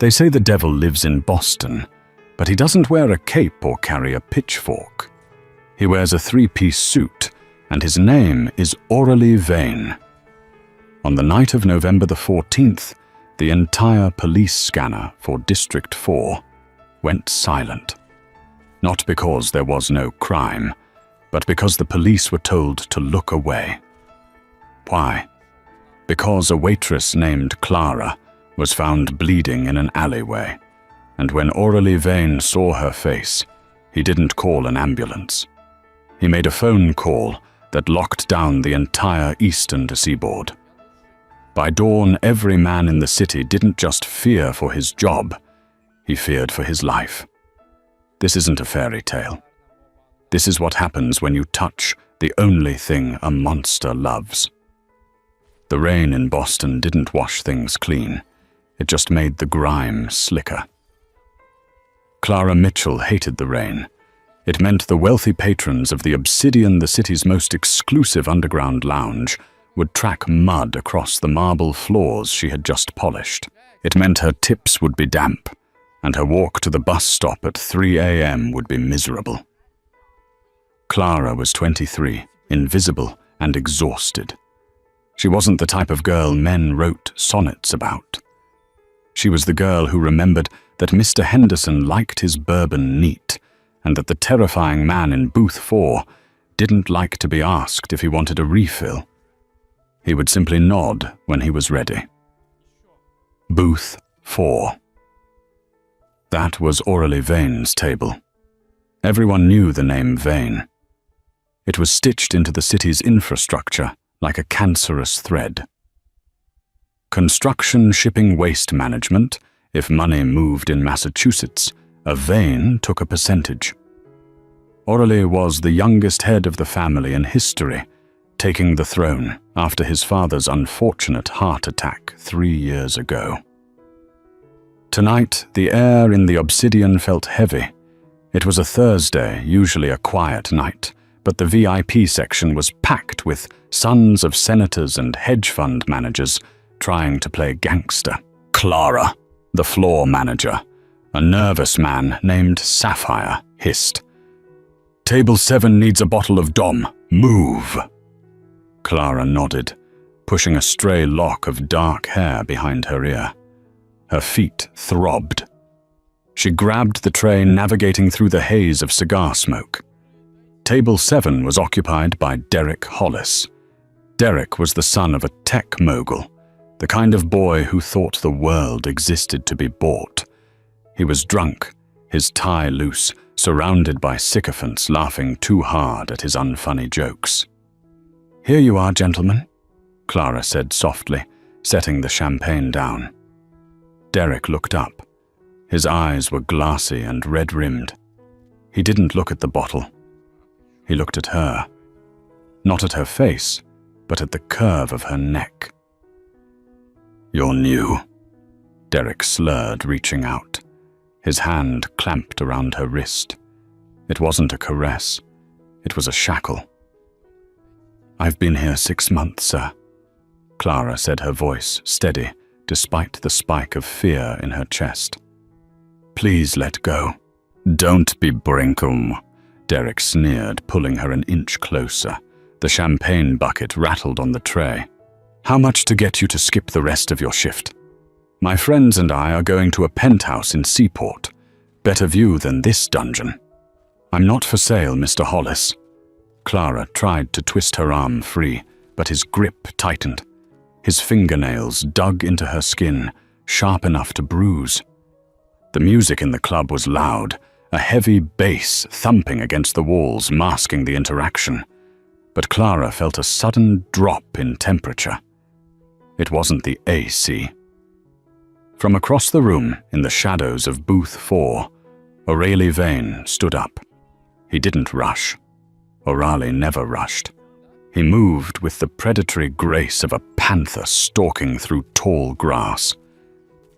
They say the devil lives in Boston, but he doesn't wear a cape or carry a pitchfork. He wears a three-piece suit, and his name is Oralee Vane. On the night of November the 14th, the entire police scanner for District 4 went silent. Not because there was no crime, but because the police were told to look away. Why? Because a waitress named Clara was found bleeding in an alleyway, and when Oralee Vane saw her face, he didn't call an ambulance. He made a phone call that locked down the entire eastern seaboard. By dawn, every man in the city didn't just fear for his job, he feared for his life. This isn't a fairy tale. This is what happens when you touch the only thing a monster loves. The rain in Boston didn't wash things clean. It just made the grime slicker. Clara Mitchell hated the rain. It meant the wealthy patrons of the Obsidian, the city's most exclusive underground lounge, would track mud across the marble floors she had just polished. It meant her tips would be damp, and her walk to the bus stop at 3 a.m. would be miserable. Clara was 23, invisible and exhausted. She wasn't the type of girl men wrote sonnets about. She was the girl who remembered that Mr. Henderson liked his bourbon neat, and that the terrifying man in booth 4 didn't like to be asked if he wanted a refill. He would simply nod when he was ready. Booth 4. That was Oralee Vane's table. Everyone knew the name Vane. It was stitched into the city's infrastructure like a cancerous thread. Construction shipping waste management, if money moved in Massachusetts, a Vane took a percentage. Oralee was the youngest head of the family in history, taking the throne after his father's unfortunate heart attack 3 years ago. Tonight, the air in the Obsidian felt heavy. It was a Thursday, usually a quiet night, but the VIP section was packed with sons of senators and hedge fund managers trying to play gangster. Clara, the floor manager, a nervous man named Sapphire, hissed, "Table 7 needs a bottle of Dom. Move!" Clara nodded, pushing a stray lock of dark hair behind her ear. Her feet throbbed. She grabbed the tray, navigating through the haze of cigar smoke. Table 7 was occupied by Derek Hollis. Derek was the son of a tech mogul, the kind of boy who thought the world existed to be bought. He was drunk, his tie loose, surrounded by sycophants laughing too hard at his unfunny jokes. "Here you are, gentlemen," Clara said softly, setting the champagne down. Derek looked up. His eyes were glassy and red-rimmed. He didn't look at the bottle. He looked at her. Not at her face, but at the curve of her neck. "You're new," Derek slurred, reaching out. His hand clamped around her wrist. It wasn't a caress. It was a shackle. "I've been here 6 months, sir," Clara said, her voice steady, despite the spike of fear in her chest. "Please let go." "Don't be brinkum," Derek sneered, pulling her an inch closer. The champagne bucket rattled on the tray. "How much to get you to skip the rest of your shift? My friends and I are going to a penthouse in Seaport. Better view than this dungeon." "I'm not for sale, Mr. Hollis." Clara tried to twist her arm free, but his grip tightened. His fingernails dug into her skin, sharp enough to bruise. The music in the club was loud, a heavy bass thumping against the walls, masking the interaction. But Clara felt a sudden drop in temperature. It wasn't the AC. From across the room, in the shadows of booth 4, Oralee Vane stood up. He didn't rush. Oralee never rushed. He moved with the predatory grace of a panther stalking through tall grass.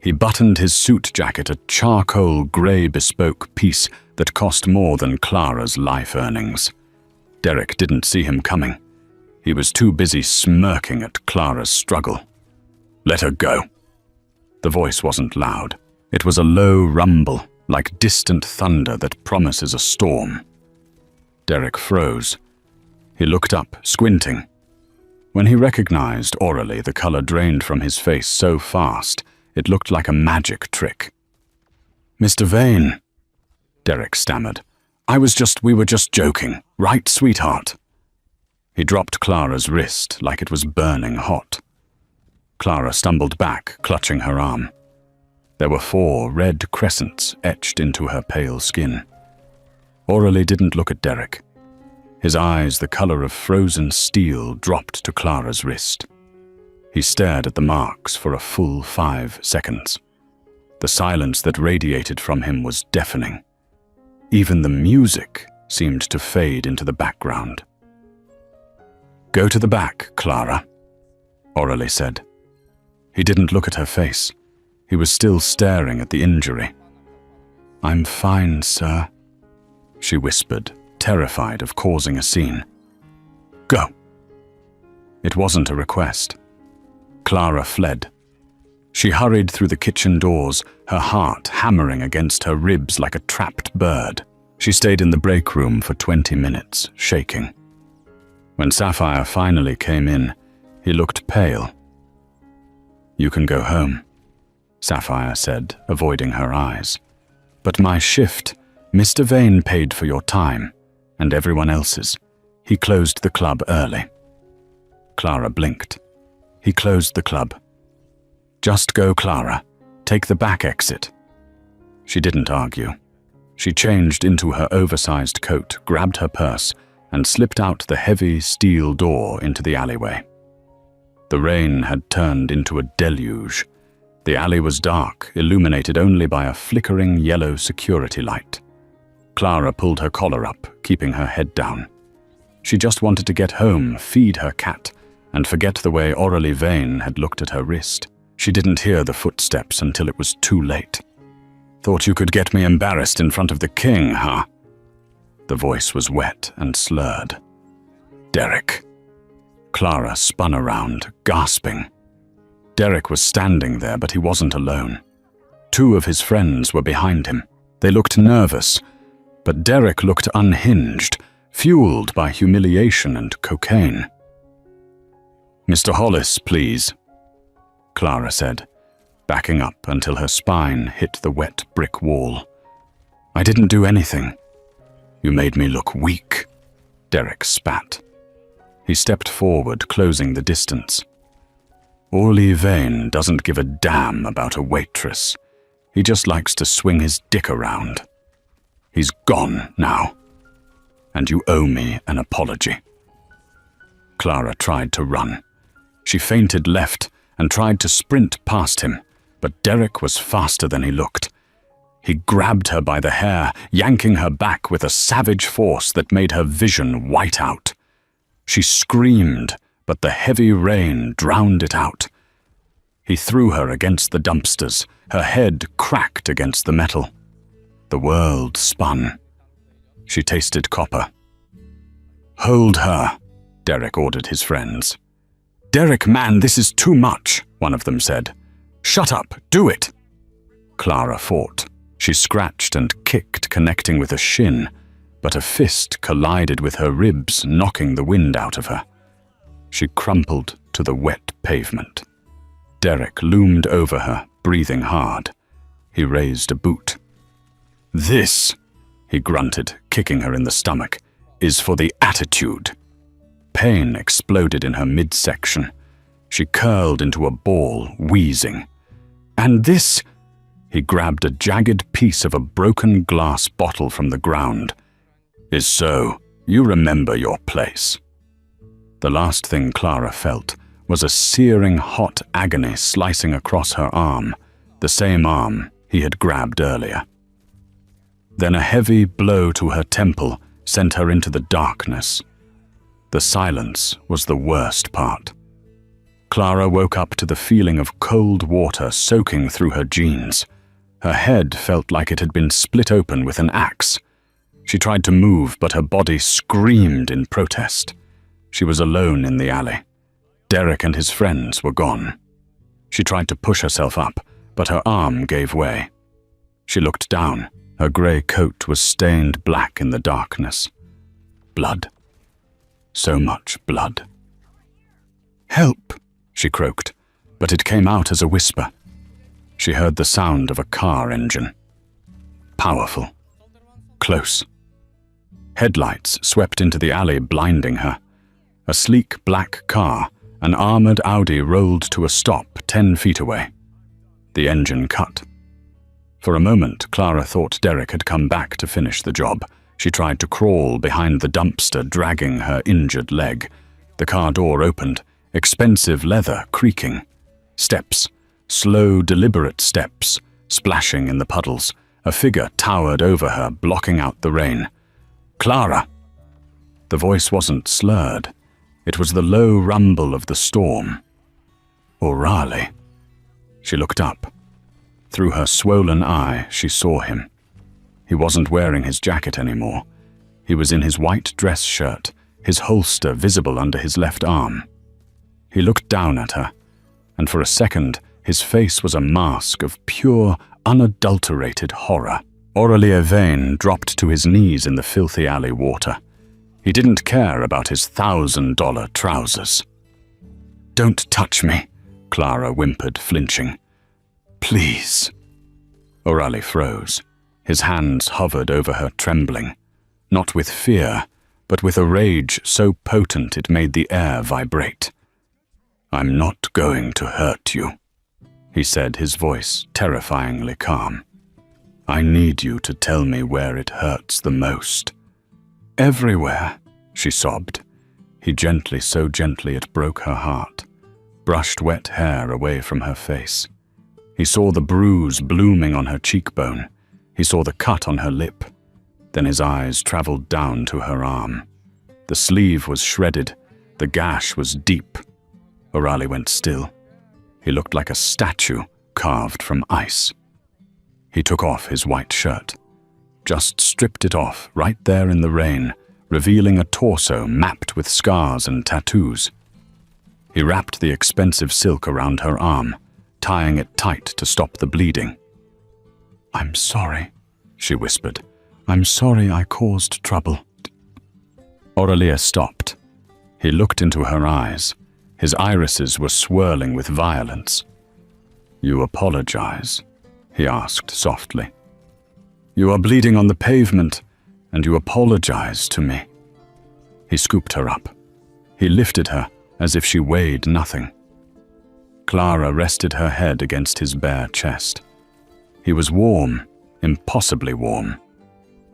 He buttoned his suit jacket, a charcoal grey bespoke piece that cost more than Clara's life earnings. Derek didn't see him coming. He was too busy smirking at Clara's struggle. "Let her go." The voice wasn't loud. It was a low rumble, like distant thunder that promises a storm. Derek froze. He looked up, squinting. When he recognized orally, the color drained from his face so fast, it looked like a magic trick. "Mr. Vane," Derek stammered. We were just joking, right, sweetheart?" He dropped Clara's wrist like it was burning hot. Clara stumbled back, clutching her arm. There were 4 red crescents etched into her pale skin. Orally didn't look at Derek. His eyes, the color of frozen steel, dropped to Clara's wrist. He stared at the marks for a full 5 seconds. The silence that radiated from him was deafening. Even the music seemed to fade into the background. "Go to the back, Clara," Orally said. He didn't look at her face. He was still staring at the injury. "I'm fine, sir," she whispered, terrified of causing a scene. "Go." It wasn't a request. Clara fled. She hurried through the kitchen doors, her heart hammering against her ribs like a trapped bird. She stayed in the break room for 20 minutes, shaking. When Sapphire finally came in, he looked pale. "You can go home," Sapphire said, avoiding her eyes. "But my shift, Mr. Vane paid for your time, and everyone else's. He closed the club early." Clara blinked. He closed the club. "Just go, Clara. Take the back exit." She didn't argue. She changed into her oversized coat, grabbed her purse, and slipped out the heavy steel door into the alleyway. The rain had turned into a deluge. The alley was dark, illuminated only by a flickering yellow security light. Clara pulled her collar up, keeping her head down. She just wanted to get home, feed her cat, and forget the way Orally Vane had looked at her wrist. She didn't hear the footsteps until it was too late. "Thought you could get me embarrassed in front of the king, huh?" The voice was wet and slurred. "Derek." Clara spun around, gasping. Derek was standing there, but he wasn't alone. 2 of his friends were behind him. They looked nervous, but Derek looked unhinged, fueled by humiliation and cocaine. "Mr. Hollis, please," Clara said, backing up until her spine hit the wet brick wall. "I didn't do anything." "You made me look weak," Derek spat. He stepped forward, closing the distance. Orally Vane doesn't give a damn about a waitress. He just likes to swing his dick around. He's gone now, and you owe me an apology." Clara tried to run. She feinted left and tried to sprint past him, but Derek was faster than he looked. He grabbed her by the hair, yanking her back with a savage force that made her vision white out. She screamed, but the heavy rain drowned it out. He threw her against the dumpsters, her head cracked against the metal. The world spun. She tasted copper. "Hold her," Derek ordered his friends. "Derek, man, this is too much," one of them said. "Shut up, do it." Clara fought. She scratched and kicked, connecting with a shin, but a fist collided with her ribs, knocking the wind out of her. She crumpled to the wet pavement. Derek loomed over her, breathing hard. He raised a boot. "This," he grunted, kicking her in the stomach, "is for the attitude." Pain exploded in her midsection. She curled into a ball, wheezing. "And this," he grabbed a jagged piece of a broken glass bottle from the ground, "is so you remember your place." The last thing Clara felt was a searing hot agony slicing across her arm, the same arm he had grabbed earlier. Then a heavy blow to her temple sent her into the darkness. The silence was the worst part. Clara woke up to the feeling of cold water soaking through her jeans. Her head felt like it had been split open with an axe. She tried to move, but her body screamed in protest. She was alone in the alley. Derek and his friends were gone. She tried to push herself up, but her arm gave way. She looked down. Her grey coat was stained black in the darkness. Blood. So much blood. "Help!" she croaked, but it came out as a whisper. She heard the sound of a car engine. Powerful. Close. Headlights swept into the alley, blinding her. A sleek black car, an armored Audi, rolled to a stop 10 feet away. The engine cut. For a moment, Clara thought Derek had come back to finish the job. She tried to crawl behind the dumpster, dragging her injured leg. The car door opened, expensive leather creaking. Steps, slow, deliberate steps, splashing in the puddles. A figure towered over her, blocking out the rain. "Clara!" The voice wasn't slurred. It was the low rumble of the storm. Orale. She looked up. Through her swollen eye, she saw him. He wasn't wearing his jacket anymore. He was in his white dress shirt, his holster visible under his left arm. He looked down at her, and for a second, his face was a mask of pure, unadulterated horror. Aurelien Vane dropped to his knees in the filthy alley water. He didn't care about his $1,000 trousers. "Don't touch me," Clara whimpered, flinching. "Please." Aurelien froze. His hands hovered over her, trembling. Not with fear, but with a rage so potent it made the air vibrate. "I'm not going to hurt you," he said, his voice terrifyingly calm. "I need you to tell me where it hurts the most." "Everywhere," she sobbed. He gently, so gently it broke her heart, brushed wet hair away from her face. He saw the bruise blooming on her cheekbone. He saw the cut on her lip. Then his eyes traveled down to her arm. The sleeve was shredded. The gash was deep. Aurelien went still. He looked like a statue carved from ice. He took off his white shirt, just stripped it off right there in the rain, revealing a torso mapped with scars and tattoos. He wrapped the expensive silk around her arm, tying it tight to stop the bleeding. "I'm sorry," she whispered. "I'm sorry I caused trouble." Aurelien stopped. He looked into her eyes. His irises were swirling with violence. "You apologize?" he asked softly. "You are bleeding on the pavement, and you apologize to me." He scooped her up. He lifted her as if she weighed nothing. Clara rested her head against his bare chest. He was warm, impossibly warm.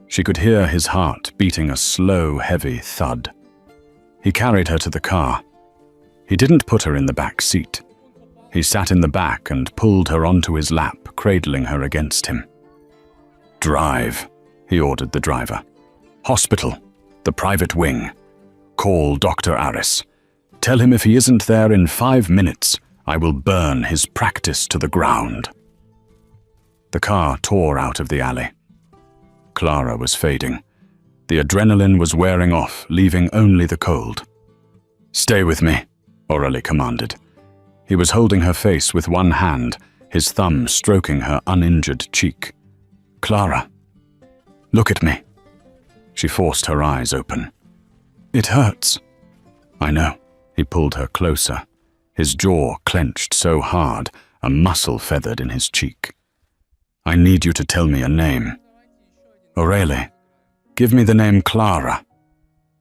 She could hear his heart beating a slow, heavy thud. He carried her to the car. He didn't put her in the back seat. He sat in the back and pulled her onto his lap, cradling her against him. "Drive," he ordered the driver. "Hospital, the private wing. Call Dr. Aris. Tell him if he isn't there in 5 minutes, I will burn his practice to the ground." The car tore out of the alley. Clara was fading. The adrenaline was wearing off, leaving only the cold. "Stay with me," Aurelien commanded. He was holding her face with one hand, his thumb stroking her uninjured cheek. "Clara, look at me." She forced her eyes open. "It hurts." "I know." He pulled her closer. His jaw clenched so hard, a muscle feathered in his cheek. "I need you to tell me a name." "Aurelien, give me the name Clara."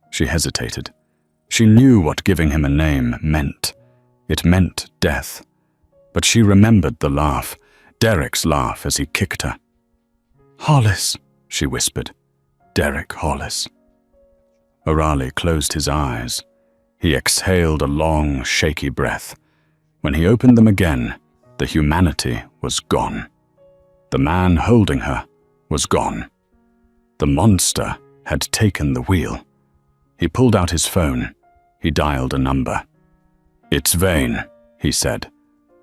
She hesitated. She knew what giving him a name meant. It meant death. But she remembered the laugh, Derek's laugh as he kicked her. "Hollis," she whispered. "Derek Hollis." Aurelien closed his eyes. He exhaled a long, shaky breath. When he opened them again, the humanity was gone. The man holding her was gone. The monster had taken the wheel. He pulled out his phone. He dialed a number. "It's Vane," he said.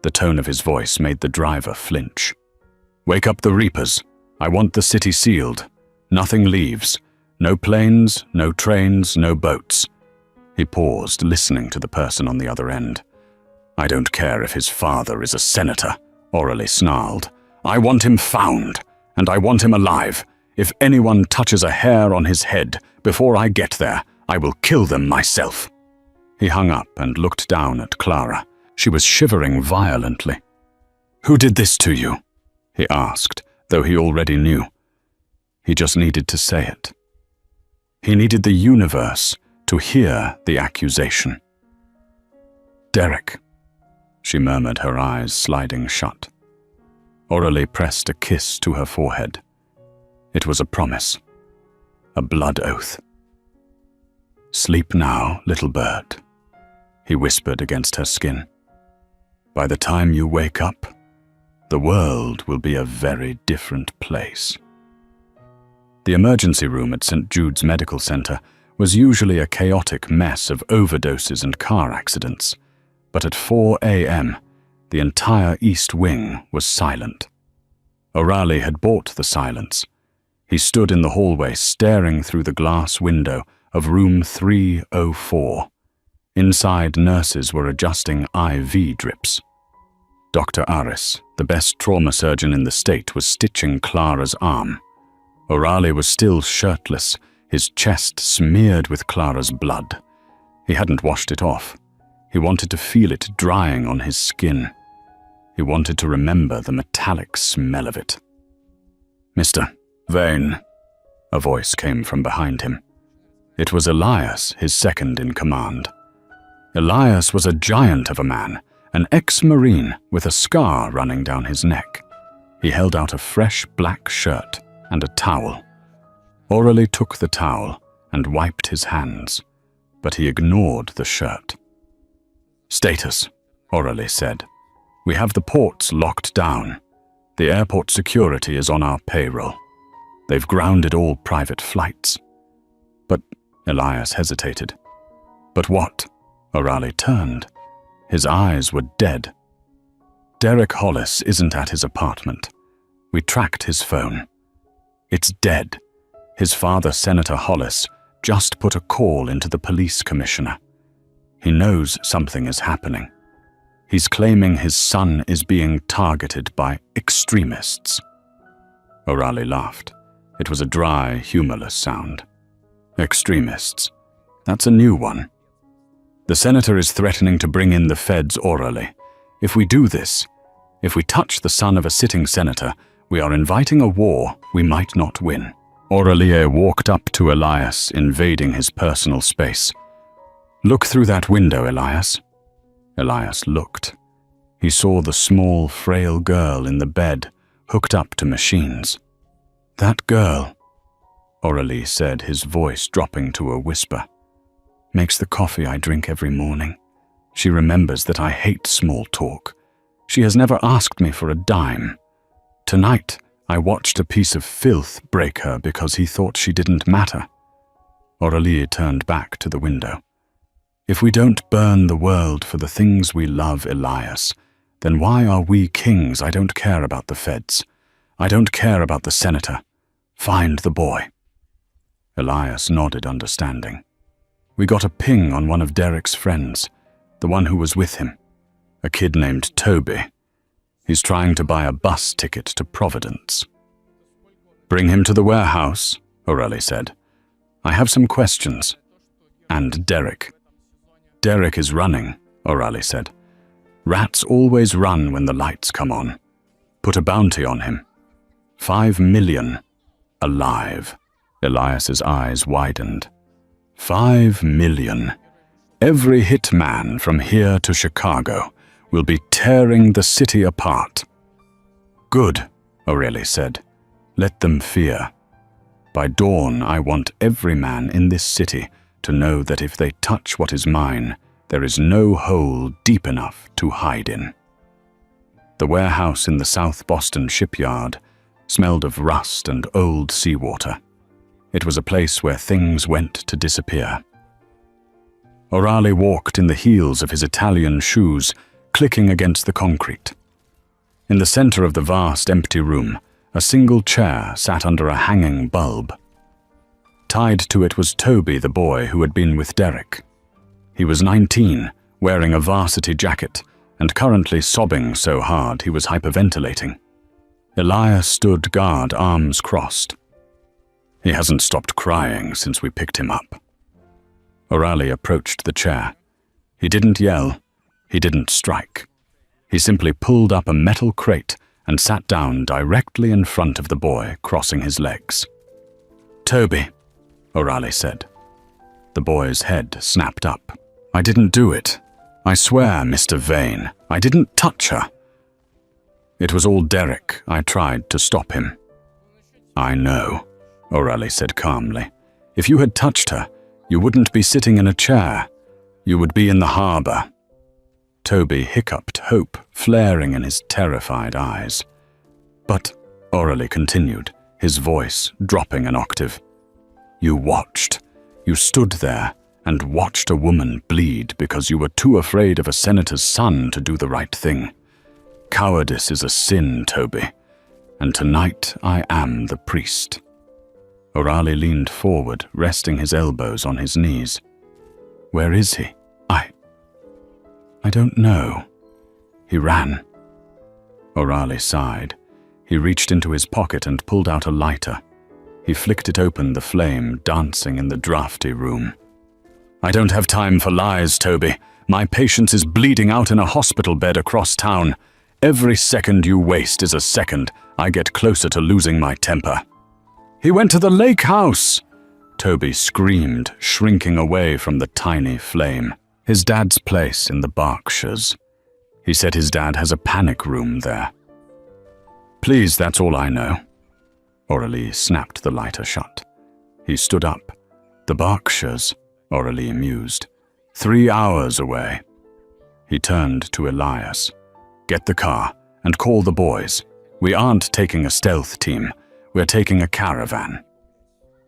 The tone of his voice made the driver flinch. "Wake up the Reapers. I want the city sealed. Nothing leaves. No planes, no trains, no boats." He paused, listening to the person on the other end. "I don't care if his father is a senator," Aurelien snarled. "I want him found, and I want him alive. If anyone touches a hair on his head before I get there, I will kill them myself." He hung up and looked down at Clara. She was shivering violently. "Who did this to you?" he asked, though he already knew. He just needed to say it. He needed the universe to hear the accusation. "Derek," she murmured, her eyes sliding shut. Aurelie pressed a kiss to her forehead. It was a promise, a blood oath. "Sleep now, little bird," he whispered against her skin. "By the time you wake up, the world will be a very different place." The emergency room at St. Jude's Medical Center was usually a chaotic mess of overdoses and car accidents, but at 4 a.m., the entire East Wing was silent. O'Reilly had bought the silence. He stood in the hallway staring through the glass window of room 304. Inside, nurses were adjusting IV drips. Dr. Aris, the best trauma surgeon in the state, was stitching Clara's arm. O'Reilly was still shirtless, his chest smeared with Clara's blood. He hadn't washed it off. He wanted to feel it drying on his skin. He wanted to remember the metallic smell of it. "Mr. Vane," a voice came from behind him. It was Elias, his second in command. Elias was a giant of a man, an ex-Marine with a scar running down his neck. He held out a fresh black shirt and a towel. Aurelie took the towel and wiped his hands, but he ignored the shirt. "Status," Aurelie said. "We have the ports locked down. The airport security is on our payroll. They've grounded all private flights." "But," Elias hesitated. "But what?" O'Reilly turned. His eyes were dead. "Derek Hollis isn't at his apartment. We tracked his phone. It's dead. His father, Senator Hollis, just put a call into the police commissioner. He knows something is happening. He's claiming his son is being targeted by extremists." O'Reilly laughed. It was a dry, humorless sound. "Extremists? That's a new one. The senator is threatening to bring in the feds orally. If we do this, if we touch the son of a sitting senator, we are inviting a war we might not win." Aurelie walked up to Elias, invading his personal space. "Look through that window, Elias." Elias looked. He saw the small, frail girl in the bed, hooked up to machines. "That girl," Aurelie said, his voice dropping to a whisper, "makes the coffee I drink every morning. She remembers that I hate small talk. She has never asked me for a dime. Tonight, I watched a piece of filth break her because he thought she didn't matter." Aurelie turned back to the window. "If we don't burn the world for the things we love, Elias, then why are we kings? I don't care about the feds. I don't care about the senator. Find the boy." Elias nodded, understanding. "We got a ping on one of Derek's friends, the one who was with him, a kid named Toby. He's trying to buy a bus ticket to Providence." "Bring him to the warehouse," Aurelie said. "I have some questions. And Derek." "Derek is running," Aurelie said. "Rats always run when the lights come on. Put a bounty on him. 5 million. Alive." Elias's eyes widened. 5 million. Every hitman from here to Chicago will be tearing the city apart. "Good," Aurelie said. "Let them fear. By dawn, I want every man in this city to know that if they touch what is mine, there is no hole deep enough to hide in." The warehouse in the South Boston shipyard smelled of rust and old seawater. It was a place where things went to disappear. Aurelie walked in the heels of his Italian shoes, clicking against the concrete. In the center of the vast empty room, a single chair sat under a hanging bulb. Tied to it was Toby, the boy who had been with Derek. He was 19, wearing a varsity jacket, and currently sobbing so hard he was hyperventilating. Elias stood guard, arms crossed. He hasn't stopped crying since we picked him up. O'Reilly approached the chair. He didn't yell. He didn't strike. He simply pulled up a metal crate and sat down directly in front of the boy, crossing his legs. "Toby," O'Reilly said. The boy's head snapped up. "I didn't do it. I swear, Mr. Vane, I didn't touch her." "It was all Derek. I tried to stop him." "I know," O'Reilly said calmly. "If you had touched her, you wouldn't be sitting in a chair. You would be in the harbor." Toby hiccuped, hope flaring in his terrified eyes. "But," O'Reilly continued, his voice dropping an octave, "you watched. You stood there and watched a woman bleed because you were too afraid of a senator's son to do the right thing. Cowardice is a sin, Toby, and tonight I am the priest." O'Reilly leaned forward, resting his elbows on his knees. "Where is he?" I don't know. He ran." O'Reilly sighed. He reached into his pocket and pulled out a lighter. He flicked it open, the flame dancing in the drafty room. "I don't have time for lies, Toby. My patient is bleeding out in a hospital bed across town. Every second you waste is a second I get closer to losing my temper." "He went to the lake house!" Toby screamed, shrinking away from the tiny flame. "His dad's place in the Berkshires. He said his dad has a panic room there." "Please, that's all I know." O'Reilly snapped the lighter shut. He stood up. "The Berkshires," O'Reilly mused. 3 hours away." He turned to Elias. "Get the car and call the boys. We aren't taking a stealth team. We're taking a caravan."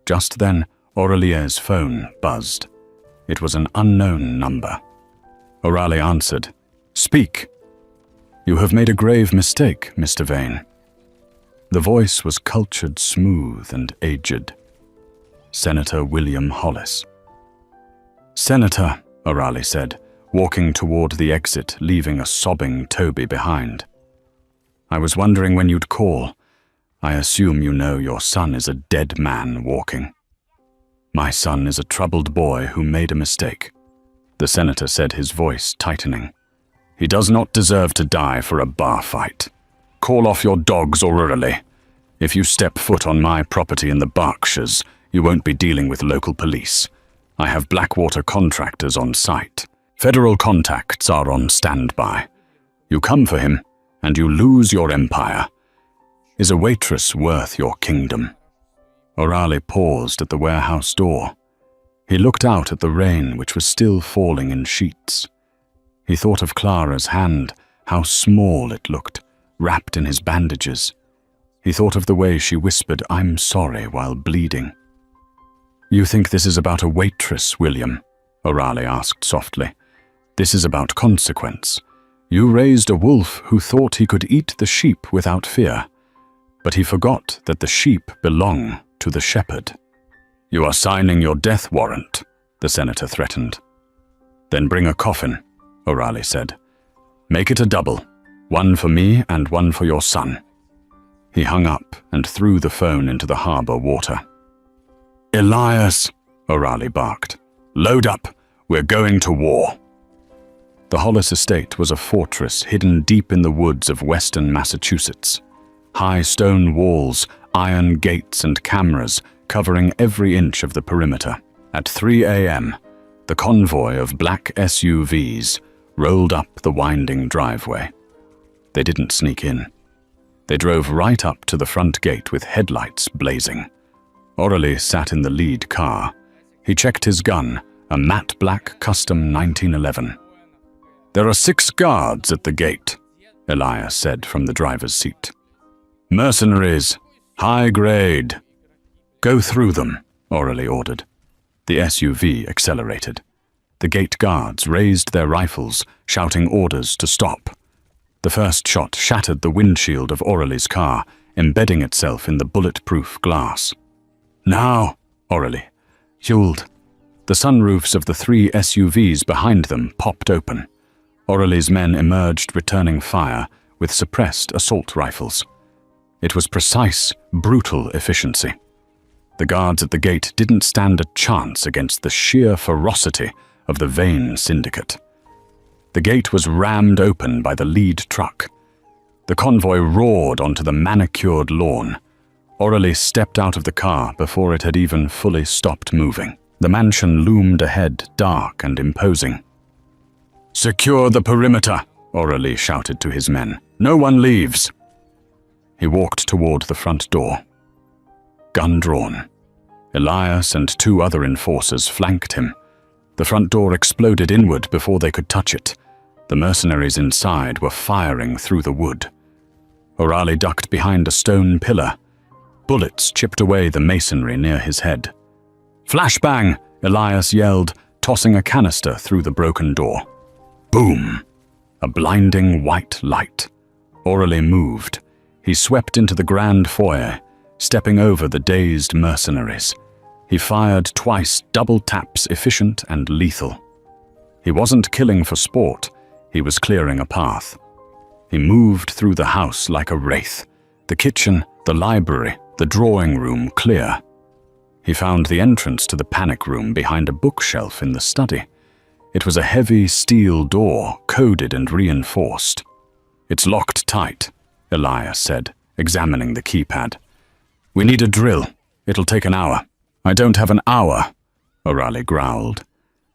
Just then, Aurelie's phone buzzed. It was an unknown number. O'Reilly answered. "Speak." "You have made a grave mistake, Mr. Vane." The voice was cultured, smooth, and aged. Senator William Hollis. "Senator," O'Reilly said, walking toward the exit, leaving a sobbing Toby behind. "I was wondering when you'd call. I assume you know your son is a dead man walking." "My son is a troubled boy who made a mistake," the senator said, his voice tightening. "He does not deserve to die for a bar fight. Call off your dogs, O'Reilly. If you step foot on my property in the Berkshires, you won't be dealing with local police. I have Blackwater contractors on site. Federal contacts are on standby. You come for him, and you lose your empire. Is a waitress worth your kingdom?" O'Reilly paused at the warehouse door. He looked out at the rain, which was still falling in sheets. He thought of Clara's hand, how small it looked, wrapped in his bandages. He thought of the way she whispered, "I'm sorry," while bleeding. "You think this is about a waitress, William?" O'Reilly asked softly. "This is about consequence. You raised a wolf who thought he could eat the sheep without fear, but he forgot that the sheep belong to the shepherd." "You are signing your death warrant," the senator threatened. "Then bring a coffin," O'Reilly said. "Make it a double, one for me and one for your son." He hung up and threw the phone into the harbor water. "Elias," O'Reilly barked. "Load up. We're going to war." The Hollis estate was a fortress hidden deep in the woods of western Massachusetts. High stone walls, iron gates, and cameras covering every inch of the perimeter. At 3 a.m., the convoy of black SUVs rolled up the winding driveway. They didn't sneak in. They drove right up to the front gate with headlights blazing. O'Reilly sat in the lead car. He checked his gun, a matte black custom 1911. "There are 6 guards at the gate," Elias said from the driver's seat. "Mercenaries, high grade." "Go through them," O'Reilly ordered. The SUV accelerated. The gate guards raised their rifles, shouting orders to stop. The first shot shattered the windshield of O'Reilly's car, embedding itself in the bulletproof glass. "Now," O'Reilly yelled. The sunroofs of the 3 SUVs behind them popped open. O'Reilly's men emerged, returning fire with suppressed assault rifles. It was precise, brutal efficiency. The guards at the gate didn't stand a chance against the sheer ferocity of the Vane Syndicate. The gate was rammed open by the lead truck. The convoy roared onto the manicured lawn. Aurelie stepped out of the car before it had even fully stopped moving. The mansion loomed ahead, dark and imposing. "Secure the perimeter," Aurelie shouted to his men. "No one leaves." He walked toward the front door. Gun drawn. Elias and 2 other enforcers flanked him. The front door exploded inward before they could touch it. The mercenaries inside were firing through the wood. Aurelie ducked behind a stone pillar. Bullets chipped away the masonry near his head. "Flashbang!" Elias yelled, tossing a canister through the broken door. Boom! A blinding white light. Aurelie moved. He swept into the grand foyer, stepping over the dazed mercenaries. He fired twice, double taps efficient and lethal. He wasn't killing for sport. He was clearing a path. He moved through the house like a wraith. The kitchen, the library, the drawing room clear. He found the entrance to the panic room behind a bookshelf in the study. It was a heavy steel door, coded and reinforced. "It's locked tight," Elias said, examining the keypad. "We need a drill. It'll take an hour." "I don't have an hour," Aurelie growled.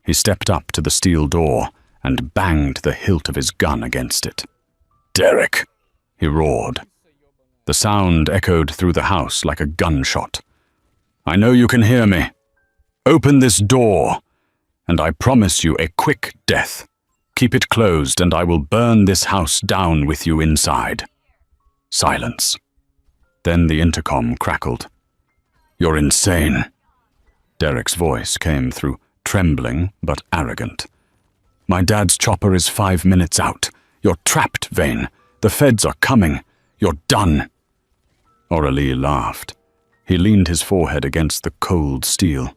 He stepped up to the steel door and banged the hilt of his gun against it. "Derek!" he roared. The sound echoed through the house like a gunshot. "I know you can hear me. Open this door, and I promise you a quick death. Keep it closed, and I will burn this house down with you inside." Silence. Then the intercom crackled. "You're insane." Derek's voice came through, trembling but arrogant. "My dad's chopper is 5 minutes out. You're trapped, Vane. The feds are coming. You're done." Aurelie laughed. He leaned his forehead against the cold steel.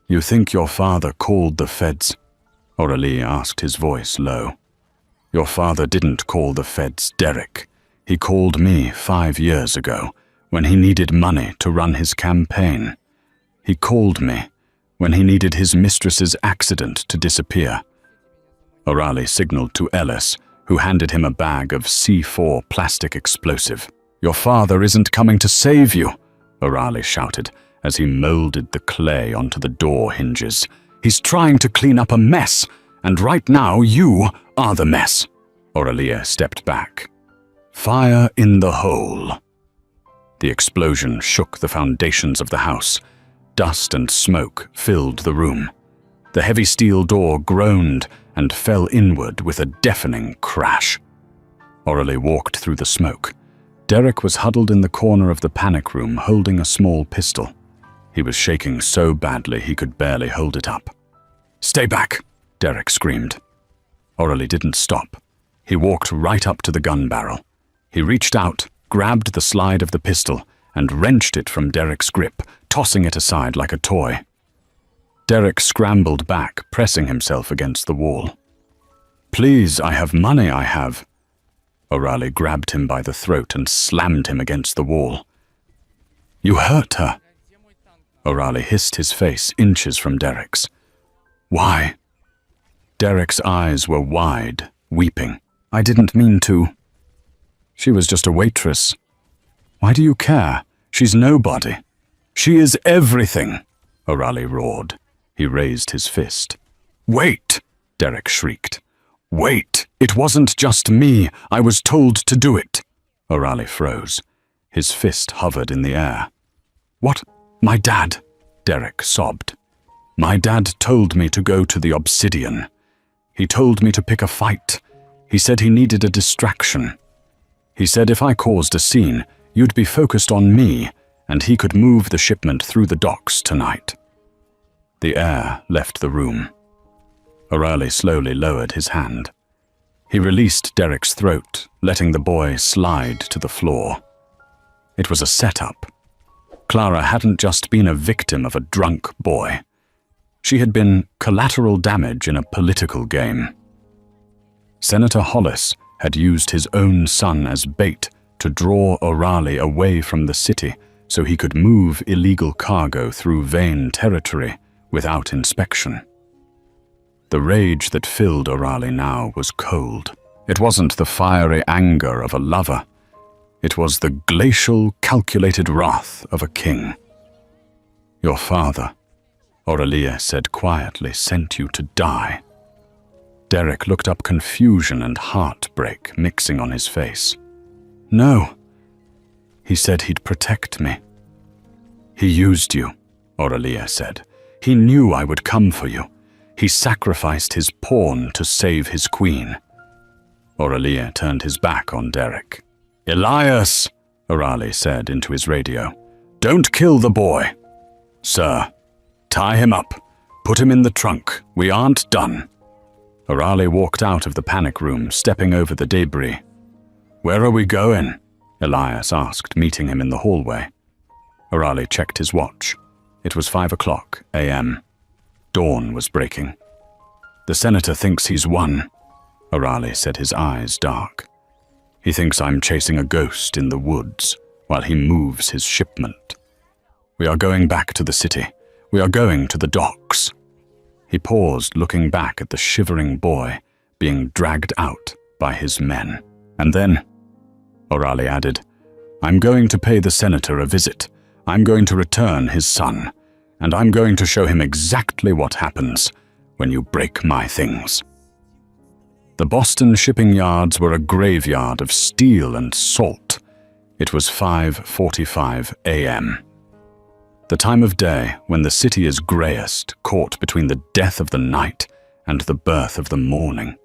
"You think your father called the feds?" Aurelie asked, his voice low. "Your father didn't call the feds, Derek. He called me 5 years ago, when he needed money to run his campaign. He called me when he needed his mistress's accident to disappear." Aurelie signaled to Ellis, who handed him a bag of C4 plastic explosive. "Your father isn't coming to save you," Aurelie shouted as he molded the clay onto the door hinges. "He's trying to clean up a mess, and right now you are the mess." Aurelie stepped back. "Fire in the hole." The explosion shook the foundations of the house. Dust and smoke filled the room. The heavy steel door groaned and fell inward with a deafening crash. Aurelie walked through the smoke. Derek was huddled in the corner of the panic room holding a small pistol. He was shaking so badly he could barely hold it up. "Stay back!" Derek screamed. Aurelie didn't stop. He walked right up to the gun barrel. He reached out, grabbed the slide of the pistol, and wrenched it from Derek's grip, tossing it aside like a toy. Derek scrambled back, pressing himself against the wall. "Please, I have money, I have." Aurelie grabbed him by the throat and slammed him against the wall. "You hurt her." Aurelie hissed, his face inches from Derek's. "Why?" Derek's eyes were wide, weeping. "I didn't mean to. She was just a waitress. Why do you care? She's nobody." "She is everything," Aurelie roared. He raised his fist. "Wait!" Derek shrieked. "Wait! It wasn't just me. I was told to do it." Aurelie froze. His fist hovered in the air. "What? My dad?" Derek sobbed. "My dad told me to go to the Obsidian. He told me to pick a fight. He said he needed a distraction. He said if I caused a scene, you'd be focused on me, and he could move the shipment through the docks tonight." The air left the room. Aurelie slowly lowered his hand. He released Derek's throat, letting the boy slide to the floor. It was a setup. Clara hadn't just been a victim of a drunk boy. She had been collateral damage in a political game. Senator Hollis had used his own son as bait to draw Orali away from the city so he could move illegal cargo through Vane territory without inspection. The rage that filled Orali now was cold. It wasn't the fiery anger of a lover. It was the glacial, calculated wrath of a king. "Your father," Aurelia said quietly, "sent you to die." Derek looked up, confusion and heartbreak mixing on his face. "No. He said he'd protect me." "He used you," Aurelia said. "He knew I would come for you. He sacrificed his pawn to save his queen." Aurelia turned his back on Derek. "Elias," Orali said into his radio, "don't kill the boy." "Sir, tie him up. Put him in the trunk. We aren't done." Orali walked out of the panic room, stepping over the debris. "Where are we going?" Elias asked, meeting him in the hallway. Orali checked his watch. It was 5 a.m. Dawn was breaking. "The senator thinks he's won," Orali said, his eyes dark. "He thinks I'm chasing a ghost in the woods while he moves his shipment. We are going back to the city. We are going to the docks." He paused, looking back at the shivering boy being dragged out by his men. "And then," Orali added, "I'm going to pay the senator a visit. I'm going to return his son, and I'm going to show him exactly what happens when you break my things." The Boston shipping yards were a graveyard of steel and salt. It was 5:45 a.m. The time of day when the city is greyest, caught between the death of the night and the birth of the morning.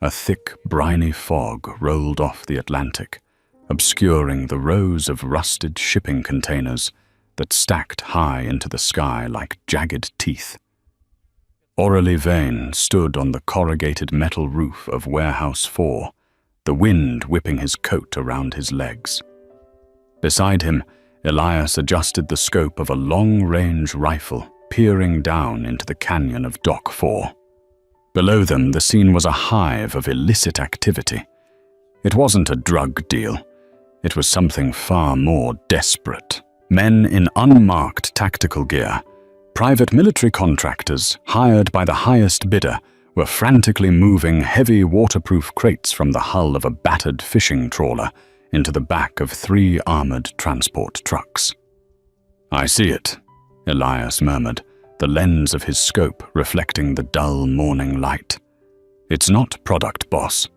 A thick, briny fog rolled off the Atlantic, obscuring the rows of rusted shipping containers that stacked high into the sky like jagged teeth. Aurelie Vane stood on the corrugated metal roof of Warehouse 4, the wind whipping his coat around his legs. Beside him, Elias adjusted the scope of a long-range rifle, peering down into the canyon of Dock 4. Below them, the scene was a hive of illicit activity. It wasn't a drug deal. It was something far more desperate. Men in unmarked tactical gear, private military contractors hired by the highest bidder, were frantically moving heavy waterproof crates from the hull of a battered fishing trawler into the back of 3 armored transport trucks. "I see it," Elias murmured, the lens of his scope reflecting the dull morning light. "It's not product, boss.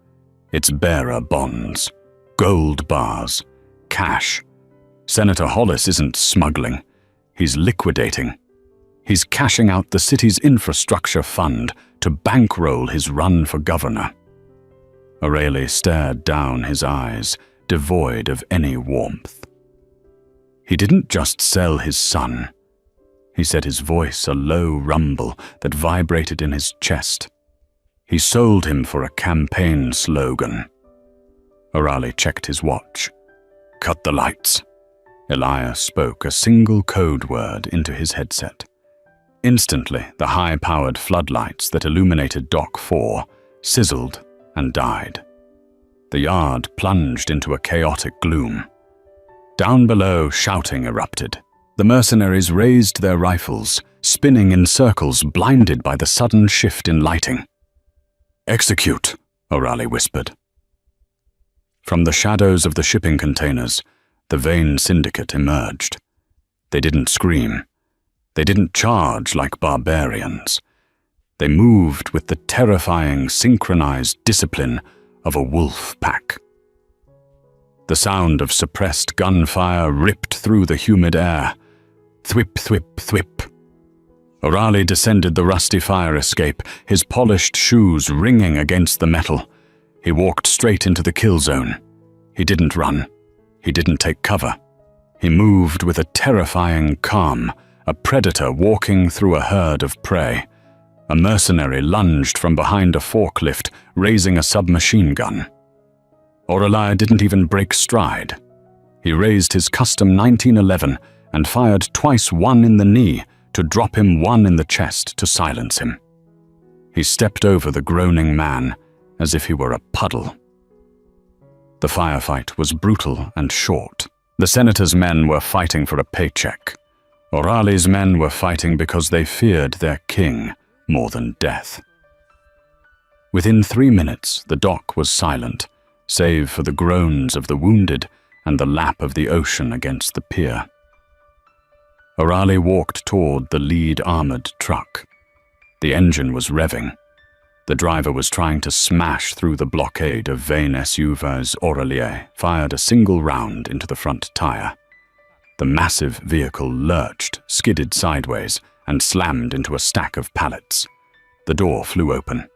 It's bearer bonds, gold bars, cash. Senator Hollis isn't smuggling. He's liquidating. He's cashing out the city's infrastructure fund to bankroll his run for governor." Aurelie stared down, his eyes devoid of any warmth. "He didn't just sell his son," he said, his voice a low rumble that vibrated in his chest. "He sold him for a campaign slogan." Orali checked his watch. "Cut the lights." Elias spoke a single code word into his headset. Instantly, the high-powered floodlights that illuminated Dock 4 sizzled and died. The yard plunged into a chaotic gloom. Down below, shouting erupted. The mercenaries raised their rifles, spinning in circles, blinded by the sudden shift in lighting. "Execute," Orali whispered. From the shadows of the shipping containers, the Vane Syndicate emerged. They didn't scream. They didn't charge like barbarians. They moved with the terrifying, synchronized discipline of a wolf pack. The sound of suppressed gunfire ripped through the humid air. Thwip, thwip, thwip. Orali descended the rusty fire escape, his polished shoes ringing against the metal. He walked straight into the kill zone. He didn't run. He didn't take cover. He moved with a terrifying calm, a predator walking through a herd of prey. A mercenary lunged from behind a forklift, raising a submachine gun. Aurelie didn't even break stride. He raised his custom 1911 and fired twice, one in the knee to drop him, one in the chest to silence him. He stepped over the groaning man as if he were a puddle. The firefight was brutal and short. The senator's men were fighting for a paycheck. Orali's men were fighting because they feared their king more than death. Within 3 minutes, the dock was silent, save for the groans of the wounded and the lap of the ocean against the pier. Orali walked toward the lead armored truck. The engine was revving. The driver was trying to smash through the blockade of vain SUVs. Orali fired a single round into the front tire. The massive vehicle lurched, skidded sideways, and slammed into a stack of pallets. The door flew open.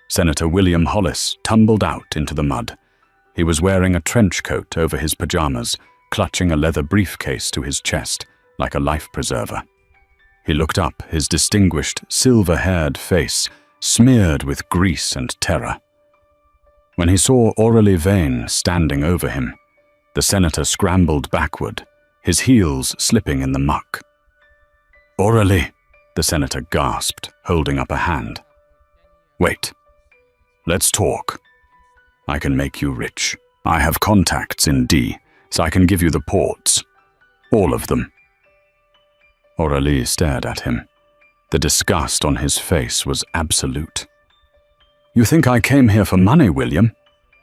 Senator William Hollis tumbled out into the mud. He was wearing a trench coat over his pajamas, clutching a leather briefcase to his chest, like a life preserver. He looked up, his distinguished, silver-haired face smeared with grease and terror. When he saw Orali Vane standing over him, the senator scrambled backward, his heels slipping in the muck. "Orali," the senator gasped, holding up a hand. "Wait. Let's talk. I can make you rich. I have contacts in D, so I can give you the ports. All of them." Orali stared at him. The disgust on his face was absolute. "You think I came here for money, William?"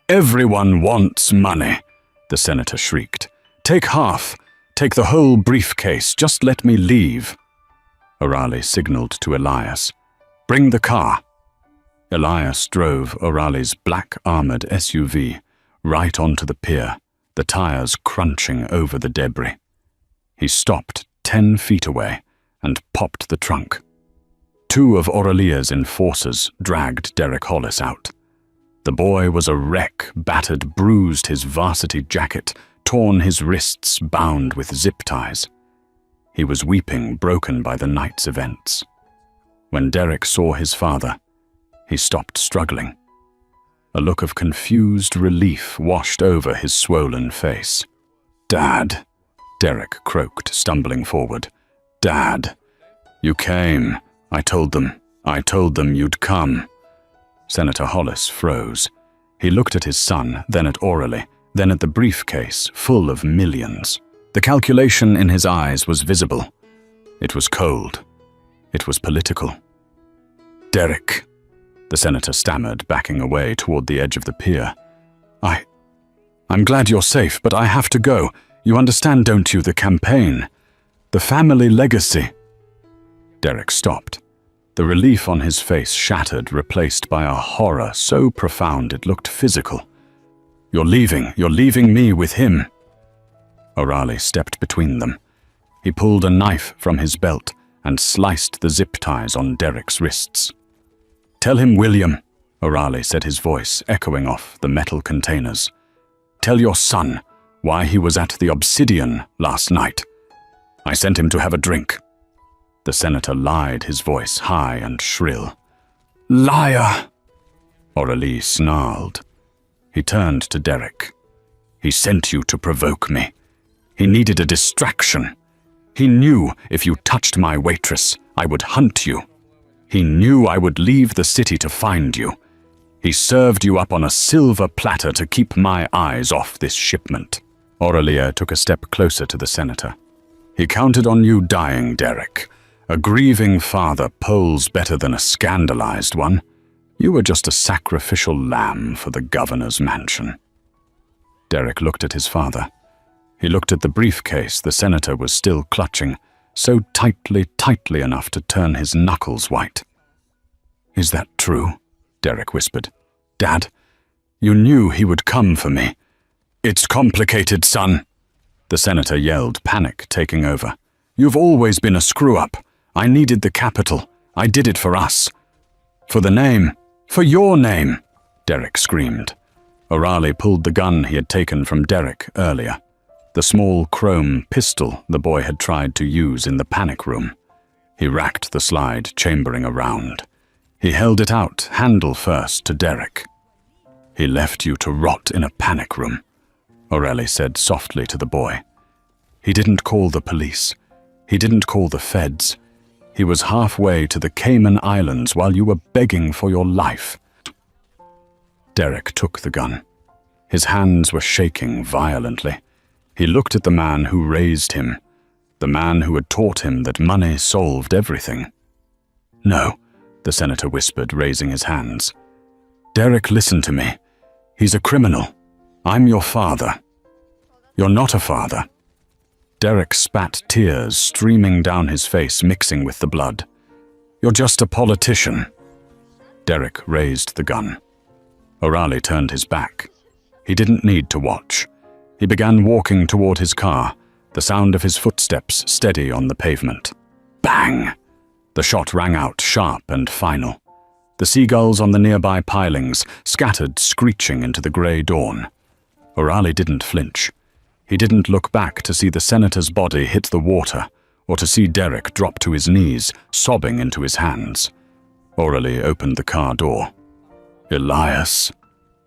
"Everyone wants money," the senator shrieked. "Take half. Take the whole briefcase. Just let me leave." Orali signaled to Elias. "Bring the car." Elias drove Orali's black armored SUV right onto the pier, the tires crunching over the debris. He stopped 10 feet away and popped the trunk. 2 of Oralia's enforcers dragged Derek Hollis out. The boy was a wreck, battered, bruised his varsity jacket, torn his wrists bound with zip ties. He was weeping, broken by the night's events. When Derek saw his father, he stopped struggling. A look of confused relief washed over his swollen face. "Dad," Derek croaked, stumbling forward. "Dad, you came. I told them you'd come." Senator Hollis froze. He looked at his son, then at Orali, then at the briefcase full of millions. The calculation in his eyes was visible. It was cold. It was political. "Derek," the senator stammered, backing away toward the edge of the pier. I'm glad you're safe, but I have to go. You understand, don't you, the campaign? The family legacy." Derek stopped. The relief on his face shattered, replaced by a horror so profound it looked physical. You're leaving me with him." Orali stepped between them. He pulled a knife from his belt and sliced the zip ties on Derek's wrists. "Tell him, William," Orali said, his voice echoing off the metal containers. "Tell your son why he was at the Obsidian last night. I sent him to have a drink." The senator lied, his voice high and shrill. "Liar!" Orali snarled. He turned to Derek. "He sent you to provoke me. He needed a distraction. He knew if you touched my waitress, I would hunt you. He knew I would leave the city to find you. He served you up on a silver platter to keep my eyes off this shipment." Orali took a step closer to the senator. "He counted on you dying, Derek. A grieving father polls better than a scandalized one. You were just a sacrificial lamb for the governor's mansion." Derek looked at his father. He looked at the briefcase the senator was still clutching, so tightly enough to turn his knuckles white. "Is that true?" Derek whispered. "Dad, you knew he would come for me." "It's complicated, son," the senator yelled, panic taking over. "You've always been a screw-up. I needed the capital. I did it for us. For the name. For your name," Derek screamed. Orali pulled the gun he had taken from Derek earlier, the small chrome pistol the boy had tried to use in the panic room. He racked the slide, chambering around. He held it out, handle first, to Derek. "He left you to rot in a panic room," Orali said softly to the boy. "He didn't call the police. He didn't call the feds. He was halfway to the Cayman Islands while you were begging for your life." Derek took the gun. His hands were shaking violently. He looked at the man who raised him, the man who had taught him that money solved everything. "No," the senator whispered, raising his hands. "Derek, listen to me. He's a criminal. I'm your father." "You're not a father." Derek spat tears streaming down his face, mixing with the blood. "You're just a politician." Derek raised the gun. O'Reilly turned his back. He didn't need to watch. He began walking toward his car, the sound of his footsteps steady on the pavement. Bang! The shot rang out sharp and final. The seagulls on the nearby pilings scattered, screeching into the grey dawn. O'Reilly didn't flinch. He didn't look back to see the senator's body hit the water, or to see Derek drop to his knees, sobbing into his hands. O'Reilly opened the car door. "Elias,"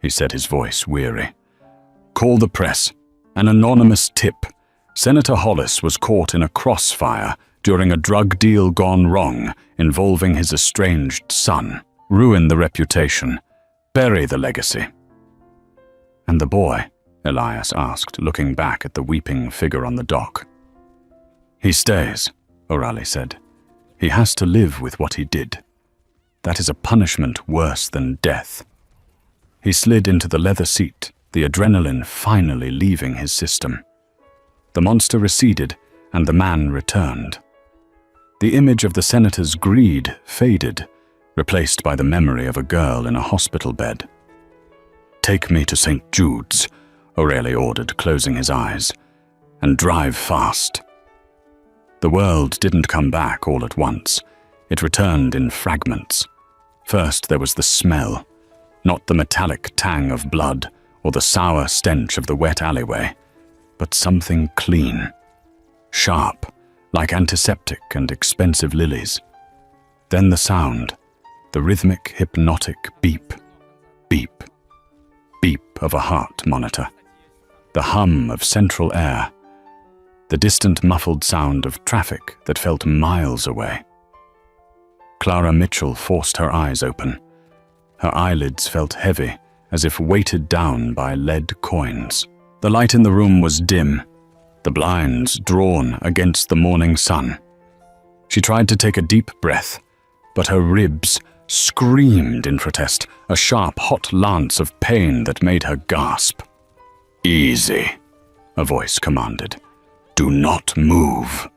he said, his voice weary. "Call the press. An anonymous tip. Senator Hollis was caught in a crossfire during a drug deal gone wrong involving his estranged son. Ruin the reputation. Bury the legacy." "And the boy?" Elias asked, looking back at the weeping figure on the dock. "He stays," O'Reilly said. "He has to live with what he did. That is a punishment worse than death." He slid into the leather seat, the adrenaline finally leaving his system. The monster receded, and the man returned. The image of the senator's greed faded, replaced by the memory of a girl in a hospital bed. "Take me to St. Jude's," O'Reilly ordered, closing his eyes, "and drive fast." The world didn't come back all at once. It returned in fragments. First there was the smell, not the metallic tang of blood or the sour stench of the wet alleyway, but something clean, sharp, like antiseptic and expensive lilies. Then the sound, the rhythmic, hypnotic beep, beep, beep of a heart monitor, the hum of central air, the distant muffled sound of traffic that felt miles away. Clara Mitchell forced her eyes open. Her eyelids felt heavy, as if weighted down by lead coins. The light in the room was dim, the blinds drawn against the morning sun. She tried to take a deep breath, but her ribs screamed in protest, a sharp, hot lance of pain that made her gasp. "Easy," a voice commanded. "Do not move."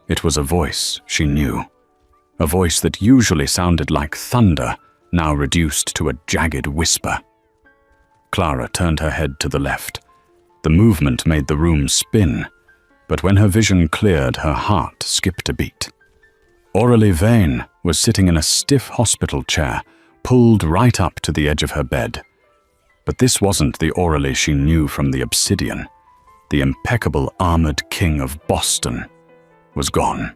It was a voice she knew, a voice that usually sounded like thunder, now reduced to a jagged whisper. Clara turned her head to the left. The movement made the room spin, but when her vision cleared, her heart skipped a beat. Aurelie Vane was sitting in a stiff hospital chair, pulled right up to the edge of her bed. But this wasn't the Aurelie she knew from the Obsidian. The impeccable armored king of Boston was gone.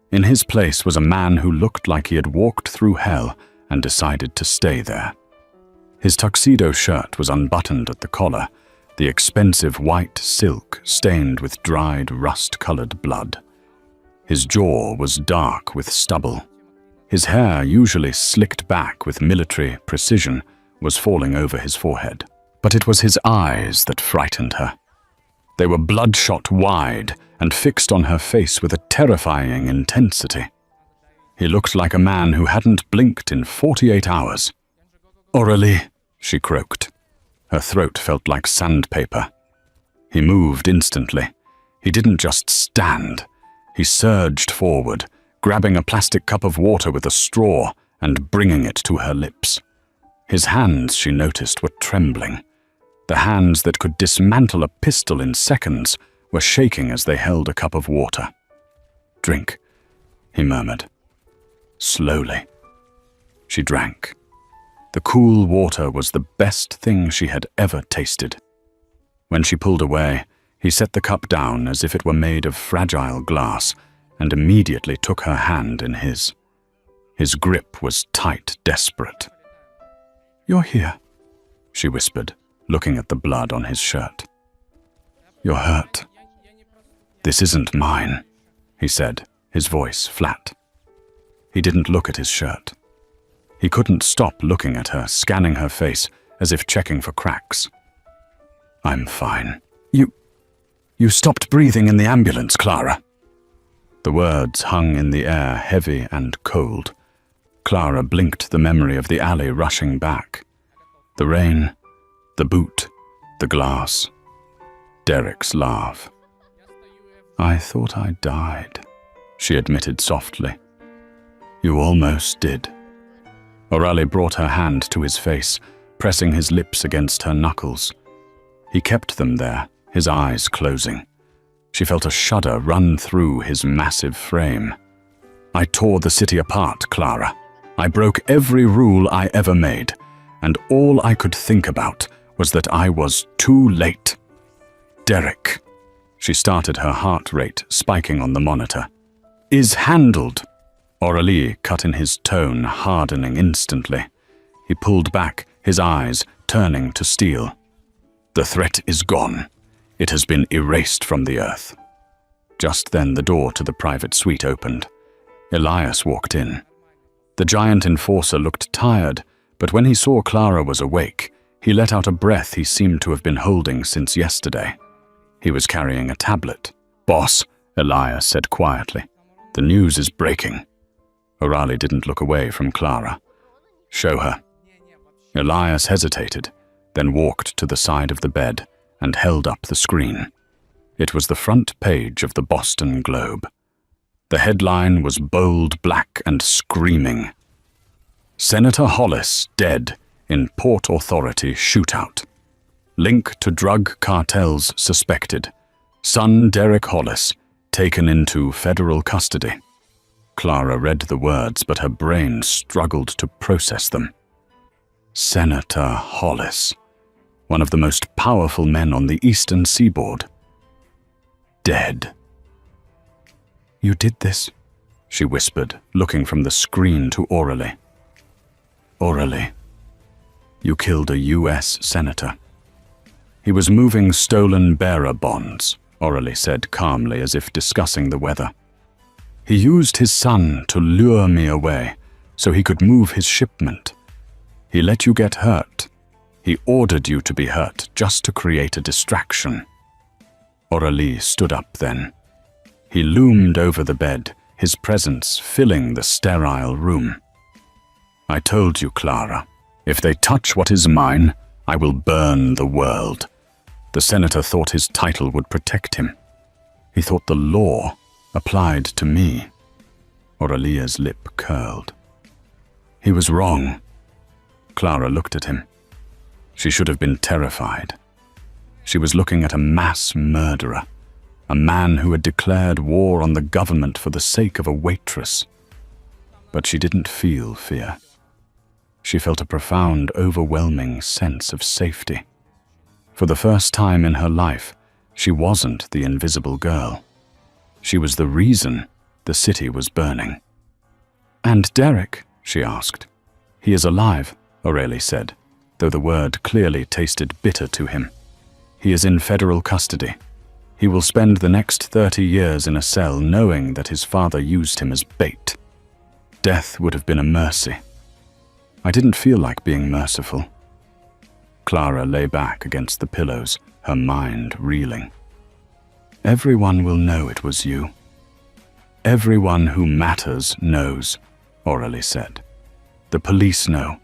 In his place was a man who looked like he had walked through hell and decided to stay there. His tuxedo shirt was unbuttoned at the collar, the expensive white silk stained with dried, rust-colored blood. His jaw was dark with stubble. His hair, usually slicked back with military precision, was falling over his forehead. But it was his eyes that frightened her. They were bloodshot wide and fixed on her face with a terrifying intensity. He looked like a man who hadn't blinked in 48 hours. "Aurelie," she croaked. Her throat felt like sandpaper. He moved instantly. He didn't just stand. He surged forward, grabbing a plastic cup of water with a straw and bringing it to her lips. His hands, she noticed, were trembling. The hands that could dismantle a pistol in seconds were shaking as they held a cup of water. "Drink," he murmured. Slowly. She drank. The cool water was the best thing she had ever tasted. When she pulled away, he set the cup down as if it were made of fragile glass and immediately took her hand in his. His grip was tight, desperate. "You're here," she whispered, looking at the blood on his shirt. "You're hurt." "This isn't mine," he said, his voice flat. He didn't look at his shirt. He couldn't stop looking at her, scanning her face, as if checking for cracks. "I'm fine. You stopped breathing in the ambulance, Clara." The words hung in the air, heavy and cold. Clara blinked, the memory of the alley rushing back. The rain, the boot, the glass. Derek's laugh. "I thought I died," she admitted softly. "You almost did." O'Reilly brought her hand to his face, pressing his lips against her knuckles. He kept them there, his eyes closing. She felt a shudder run through his massive frame. "I tore the city apart, Clara. I broke every rule I ever made, and all I could think about was that I was too late." "Derek," she started, her heart rate spiking on the monitor, "is handled." Aurelie cut in, his tone hardening instantly. He pulled back, his eyes turning to steel. "The threat is gone. It has been erased from the earth." Just then the door to the private suite opened. Elias walked in. The giant enforcer looked tired, but when he saw Clara was awake, he let out a breath he seemed to have been holding since yesterday. He was carrying a tablet. "Boss," Elias said quietly, "the news is breaking." O'Reilly didn't look away from Clara. "Show her." Elias hesitated, then walked to the side of the bed and held up the screen. It was the front page of the Boston Globe. The headline was bold black and screaming. "Senator Hollis dead in Port Authority shootout. Link to drug cartels suspected. Son Derek Hollis taken into federal custody." Clara read the words, but her brain struggled to process them. Senator Hollis, one of the most powerful men on the eastern seaboard. Dead. "You did this?" she whispered, looking from the screen to Aurelie. "Aurelie, you killed a U.S. senator." "He was moving stolen bearer bonds," Aurelie said calmly, as if discussing the weather. "He used his son to lure me away so he could move his shipment. He let you get hurt. He ordered you to be hurt just to create a distraction." Aurelie stood up then. He loomed over the bed, his presence filling the sterile room. "I told you, Clara, if they touch what is mine, I will burn the world." The senator thought his title would protect him. He thought the law applied to me. Aurelia's lip curled. "He was wrong." Clara looked at him. She should have been terrified. She was looking at a mass murderer, a man who had declared war on the government for the sake of a waitress. But she didn't feel fear. She felt a profound, overwhelming sense of safety. For the first time in her life, she wasn't the invisible girl. She was the reason the city was burning. "And Derek?" she asked. "He is alive," Aurelie said, though the word clearly tasted bitter to him. "He is in federal custody. He will spend the next 30 years in a cell knowing that his father used him as bait. Death would have been a mercy. I didn't feel like being merciful." Clara lay back against the pillows, her mind reeling. "Everyone will know it was you. Everyone who matters knows," Aurelie said. "The police know.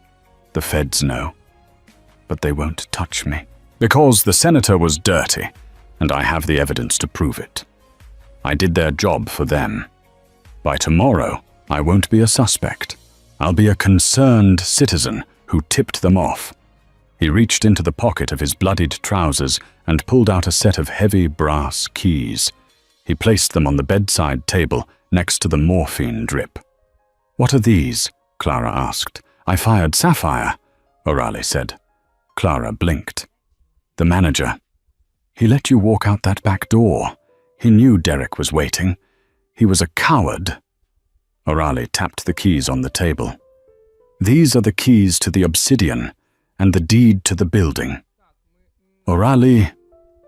The feds know. But they won't touch me. Because the senator was dirty, and I have the evidence to prove it. I did their job for them. By tomorrow, I won't be a suspect. I'll be a concerned citizen who tipped them off." He reached into the pocket of his bloodied trousers and pulled out a set of heavy brass keys. He placed them on the bedside table next to the morphine drip. "What are these?" Clara asked. "I fired Sapphire," O'Reilly said. Clara blinked. "The manager. He let you walk out that back door. He knew Derek was waiting. He was a coward." O'Reilly tapped the keys on the table. "These are the keys to the obsidian and the deed to the building." "O'Reilly,"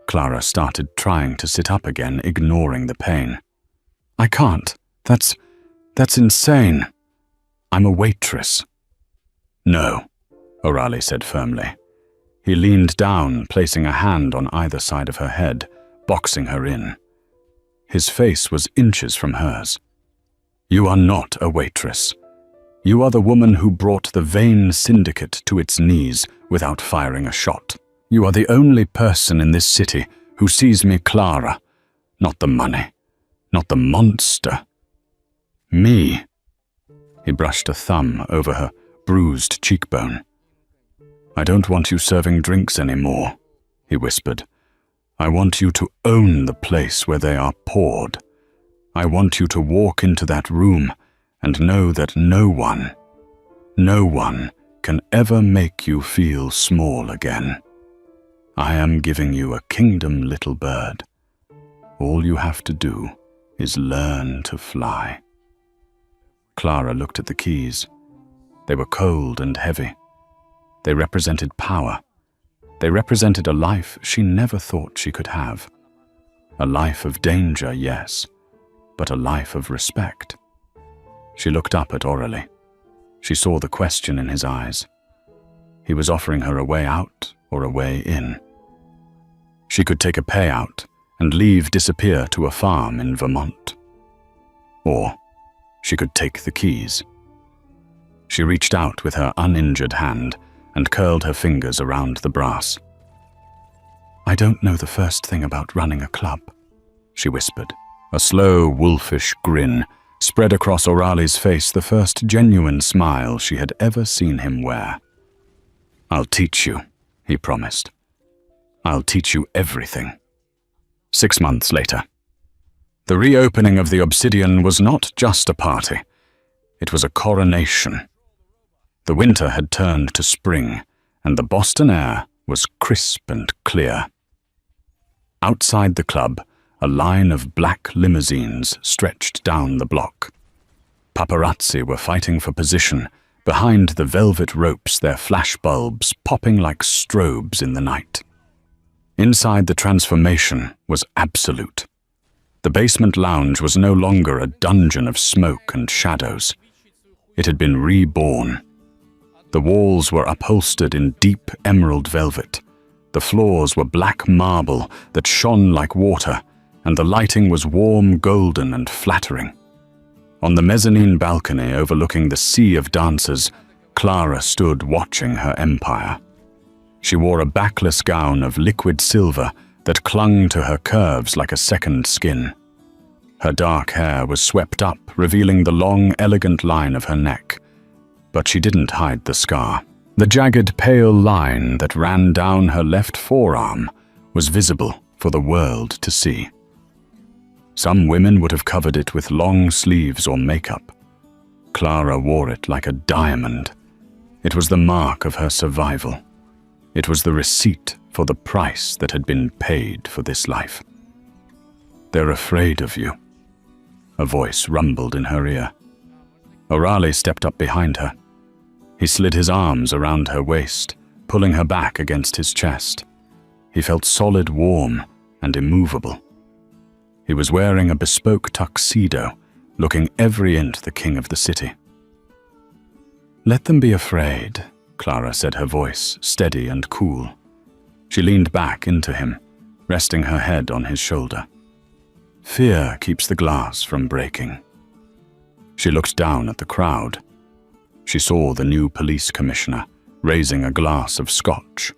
Clara started trying to sit up again, ignoring the pain. "I can't. That's insane. I'm a waitress." "No," O'Reilly said firmly. He leaned down, placing a hand on either side of her head, boxing her in. His face was inches from hers. "You are not a waitress. You are the woman who brought the vain syndicate to its knees without firing a shot. You are the only person in this city who sees me Clara, not the money, not the monster. Me." He brushed a thumb over her bruised cheekbone. "I don't want you serving drinks anymore," he whispered. "I want you to own the place where they are poured. I want you to walk into that room and know that no one can ever make you feel small again. I am giving you a kingdom, little bird. All you have to do is learn to fly." Clara looked at the keys. They were cold and heavy. They represented power. They represented a life she never thought she could have. A life of danger, yes, but a life of respect. She looked up at Aurelie. She saw the question in his eyes. He was offering her a way out or a way in. She could take a payout and disappear to a farm in Vermont. Or she could take the keys. She reached out with her uninjured hand and curled her fingers around the brass. "I don't know the first thing about running a club," she whispered. A slow, wolfish grin spread across Auralie's face, the first genuine smile she had ever seen him wear. "I'll teach you," he promised. "I'll teach you everything." 6 months later. The reopening of the Obsidian was not just a party. It was a coronation. The winter had turned to spring, and the Boston air was crisp and clear. Outside the club, a line of black limousines stretched down the block. Paparazzi were fighting for position, behind the velvet ropes, their flashbulbs popping like strobes in the night. Inside, the transformation was absolute. The basement lounge was no longer a dungeon of smoke and shadows. It had been reborn. The walls were upholstered in deep emerald velvet. The floors were black marble that shone like water, and the lighting was warm, golden, and flattering. On the mezzanine balcony overlooking the sea of dancers, Clara stood watching her empire. She wore a backless gown of liquid silver that clung to her curves like a second skin. Her dark hair was swept up, revealing the long, elegant line of her neck. But she didn't hide the scar. The jagged, pale line that ran down her left forearm was visible for the world to see. Some women would have covered it with long sleeves or makeup. Clara wore it like a diamond. It was the mark of her survival. It was the receipt for the price that had been paid for this life. "They're afraid of you," a voice rumbled in her ear. Auralie stepped up behind her. He slid his arms around her waist, pulling her back against his chest. He felt solid, warm, and immovable. He was wearing a bespoke tuxedo, looking every inch the king of the city. "Let them be afraid," Clara said, her voice steady and cool. She leaned back into him, resting her head on his shoulder. "Fear keeps the glass from breaking." She looked down at the crowd. She saw the new police commissioner raising a glass of scotch.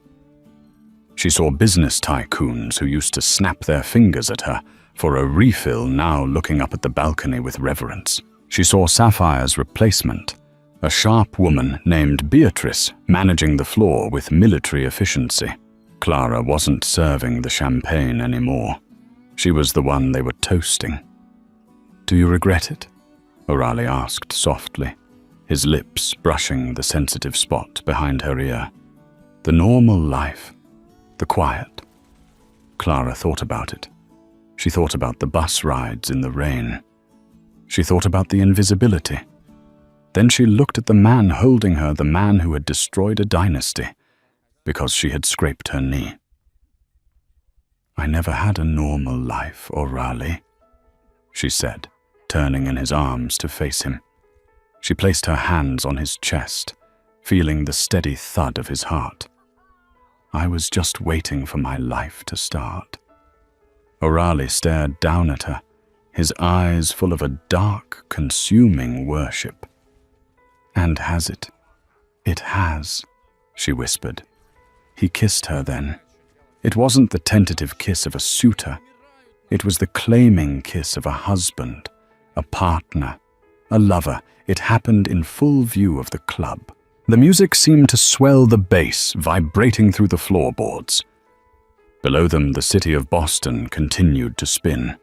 She saw business tycoons who used to snap their fingers at her for a refill now looking up at the balcony with reverence. She saw Sapphire's replacement, a sharp woman named Beatrice, managing the floor with military efficiency. Clara wasn't serving the champagne anymore. She was the one they were toasting. "Do you regret it?" Auralie asked softly, his lips brushing the sensitive spot behind her ear. "The normal life, the quiet." Clara thought about it. She thought about the bus rides in the rain. She thought about the invisibility. Then she looked at the man holding her, the man who had destroyed a dynasty, because she had scraped her knee. "I never had a normal life, Auralie," she said, turning in his arms to face him. She placed her hands on his chest, feeling the steady thud of his heart. I was just waiting for my life to start. O'Reilly stared down at her, his eyes full of a dark, consuming worship. "And has it?" "It has," she whispered. He kissed her then. It wasn't the tentative kiss of a suitor. It was the claiming kiss of a husband, a partner, a lover. It happened in full view of the club. The music seemed to swell the bass, vibrating through the floorboards. Below them, the city of Boston continued to spin.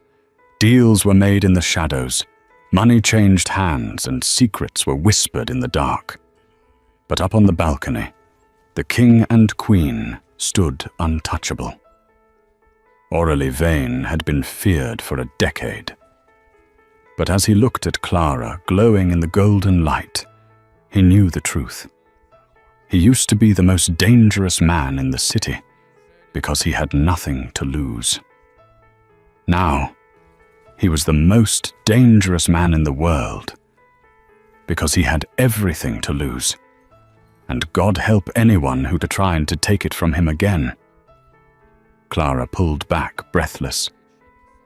Deals were made in the shadows. Money changed hands and secrets were whispered in the dark. But up on the balcony, the king and queen stood untouchable. Aurélie Vane had been feared for a decade. But as he looked at Clara glowing in the golden light, he knew the truth. He used to be the most dangerous man in the city because he had nothing to lose. Now, he was the most dangerous man in the world because he had everything to lose. And God help anyone who tried to take it from him again. Clara pulled back, breathless,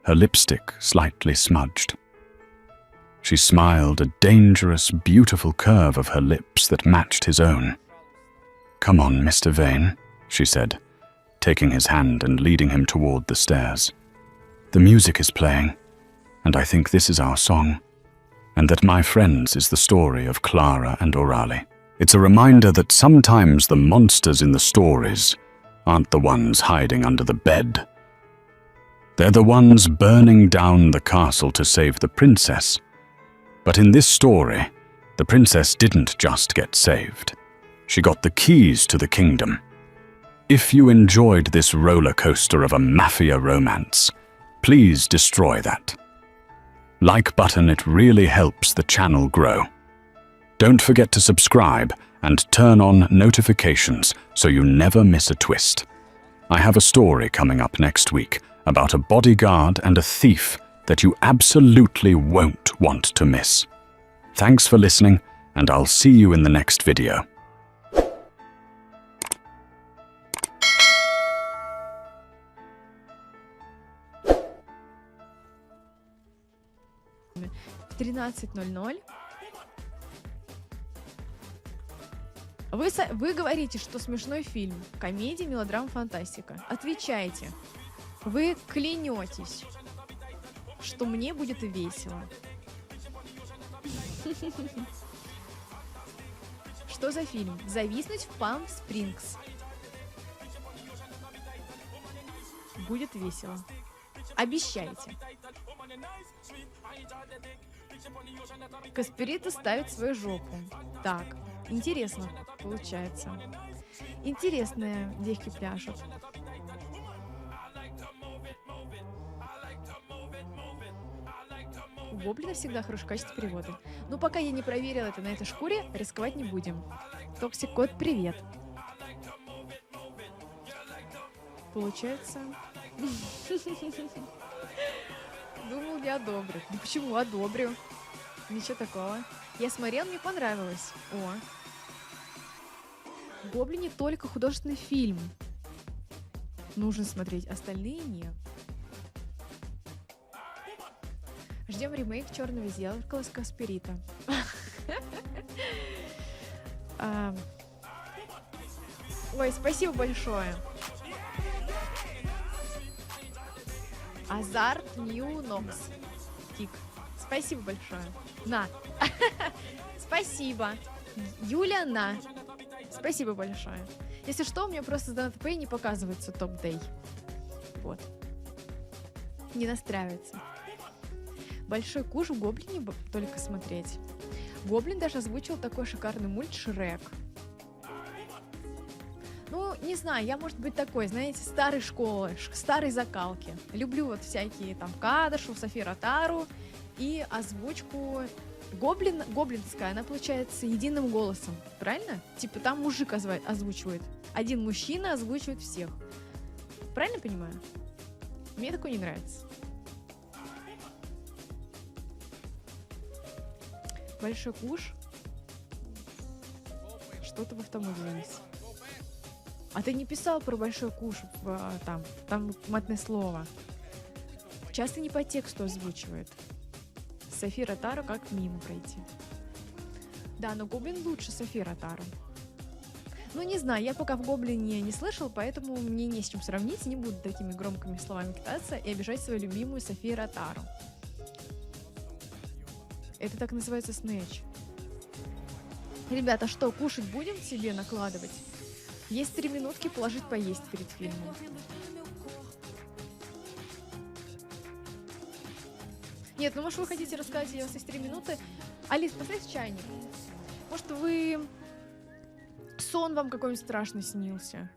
her lipstick slightly smudged. She smiled, a dangerous, beautiful curve of her lips that matched his own. "Come on, Mr. Vane," she said, taking his hand and leading him toward the stairs. "The music is playing, and I think this is our song, and that My Friends is the story of Clara and O'Reilly. It's a reminder that sometimes the monsters in the stories aren't the ones hiding under the bed. They're the ones burning down the castle to save the princess. But in this story, the princess didn't just get saved. She got the keys to the kingdom. If you enjoyed this roller coaster of a mafia romance, please destroy that. Like button, it really helps the channel grow. Don't forget to subscribe and turn on notifications so you never miss a twist. I have a story coming up next week about a bodyguard and a thief that you absolutely won't want to miss. Thanks for listening, and I'll see you in the next video. В 13:00 Вы говорите, что смешной фильм. Комедия, мелодрама, фантастика. Отвечайте. Вы клянетесь, что мне будет весело. Что за фильм? «Зависнуть в Палм-Спрингс». Будет весело. Обещайте. Каспирита ставит свою жопу. Так, интересно получается. Интересные девки пляшут. У Гоблина всегда хорошее качество перевода. Но пока я не проверила это на этой шкуре, рисковать не будем. Токсик Кот, привет. Получается... Думал, я одобрю. Да почему одобрю? Ничего такого. Я смотрел, мне понравилось. О. Гоблин не только художественный фильм. Нужно смотреть, остальные нет. Ждем ремейк «Черного зеркала» с Каспирита. Ой, спасибо большое. Азарт Нью Нокс. Кик. Спасибо большое. На. Спасибо. Юля, на. Спасибо большое. Если что, у меня просто с DonutPay не показывается топ-дей. Вот. Не настраивается. Большой куш в Гоблине только смотреть. Гоблин даже озвучил такой шикарный мульт Шрек. Ну, не знаю, я, может быть, такой, знаете, старой школы, старой закалки. Люблю вот всякие там Кадашу, Софи Ротару и озвучку гоблинская, она получается единым голосом, правильно? Типа там мужик озвучивает. Один мужчина озвучивает всех. Правильно понимаю? Мне такое не нравится. Большой куш. Что-то в автомобиле есть. А ты не писал про большой куш там матное слово. Часто не по тексту озвучивает. Софира Тару как мимо пройти. Да, но Гоблин лучше Софира Тару. Ну, не знаю, я пока в Гоблине не слышал, поэтому мне не с чем сравнить, не буду такими громкими словами кидаться и обижать свою любимую Софию Тару. Это так называется снэч. Ребята, что, кушать будем себе накладывать? Есть 3 минутки положить поесть перед фильмом. Нет, ну может вы хотите рассказать, у вас есть 3 минуты. Алис, поставь чайник. Может вы... Сон вам какой-нибудь страшный снился?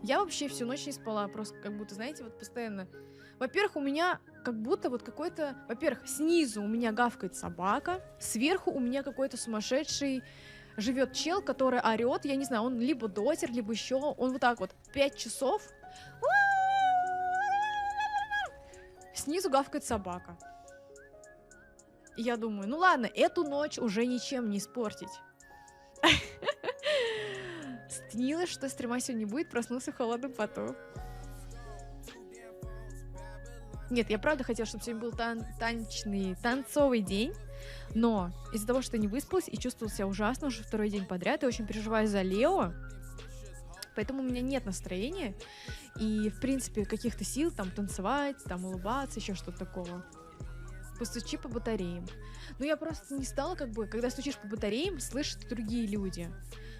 Я вообще всю ночь не спала, просто как будто, знаете, вот постоянно... Во-первых, у меня как будто вот какой-то... Во-первых, снизу у меня гавкает собака, сверху у меня какой-то сумасшедший живет чел, который орет, я не знаю, он либо дотер, либо еще, он вот так вот 5 часов... Снизу гавкает собака. И я думаю, ну ладно, эту ночь уже ничем не испортить. Снилось, что стрима сегодня не будет, проснулся в холодном поту. Нет, я правда хотела, чтобы сегодня был танцовый день, но из-за того, что не выспалась и чувствовала себя ужасно уже 2-й день подряд, я очень переживаю за Лео, поэтому у меня нет настроения и, в принципе, каких-то сил там танцевать, там улыбаться, еще что-то такого. Постучи по батареям. Ну, я просто не стала, как бы, когда стучишь по батареям, слышат другие люди.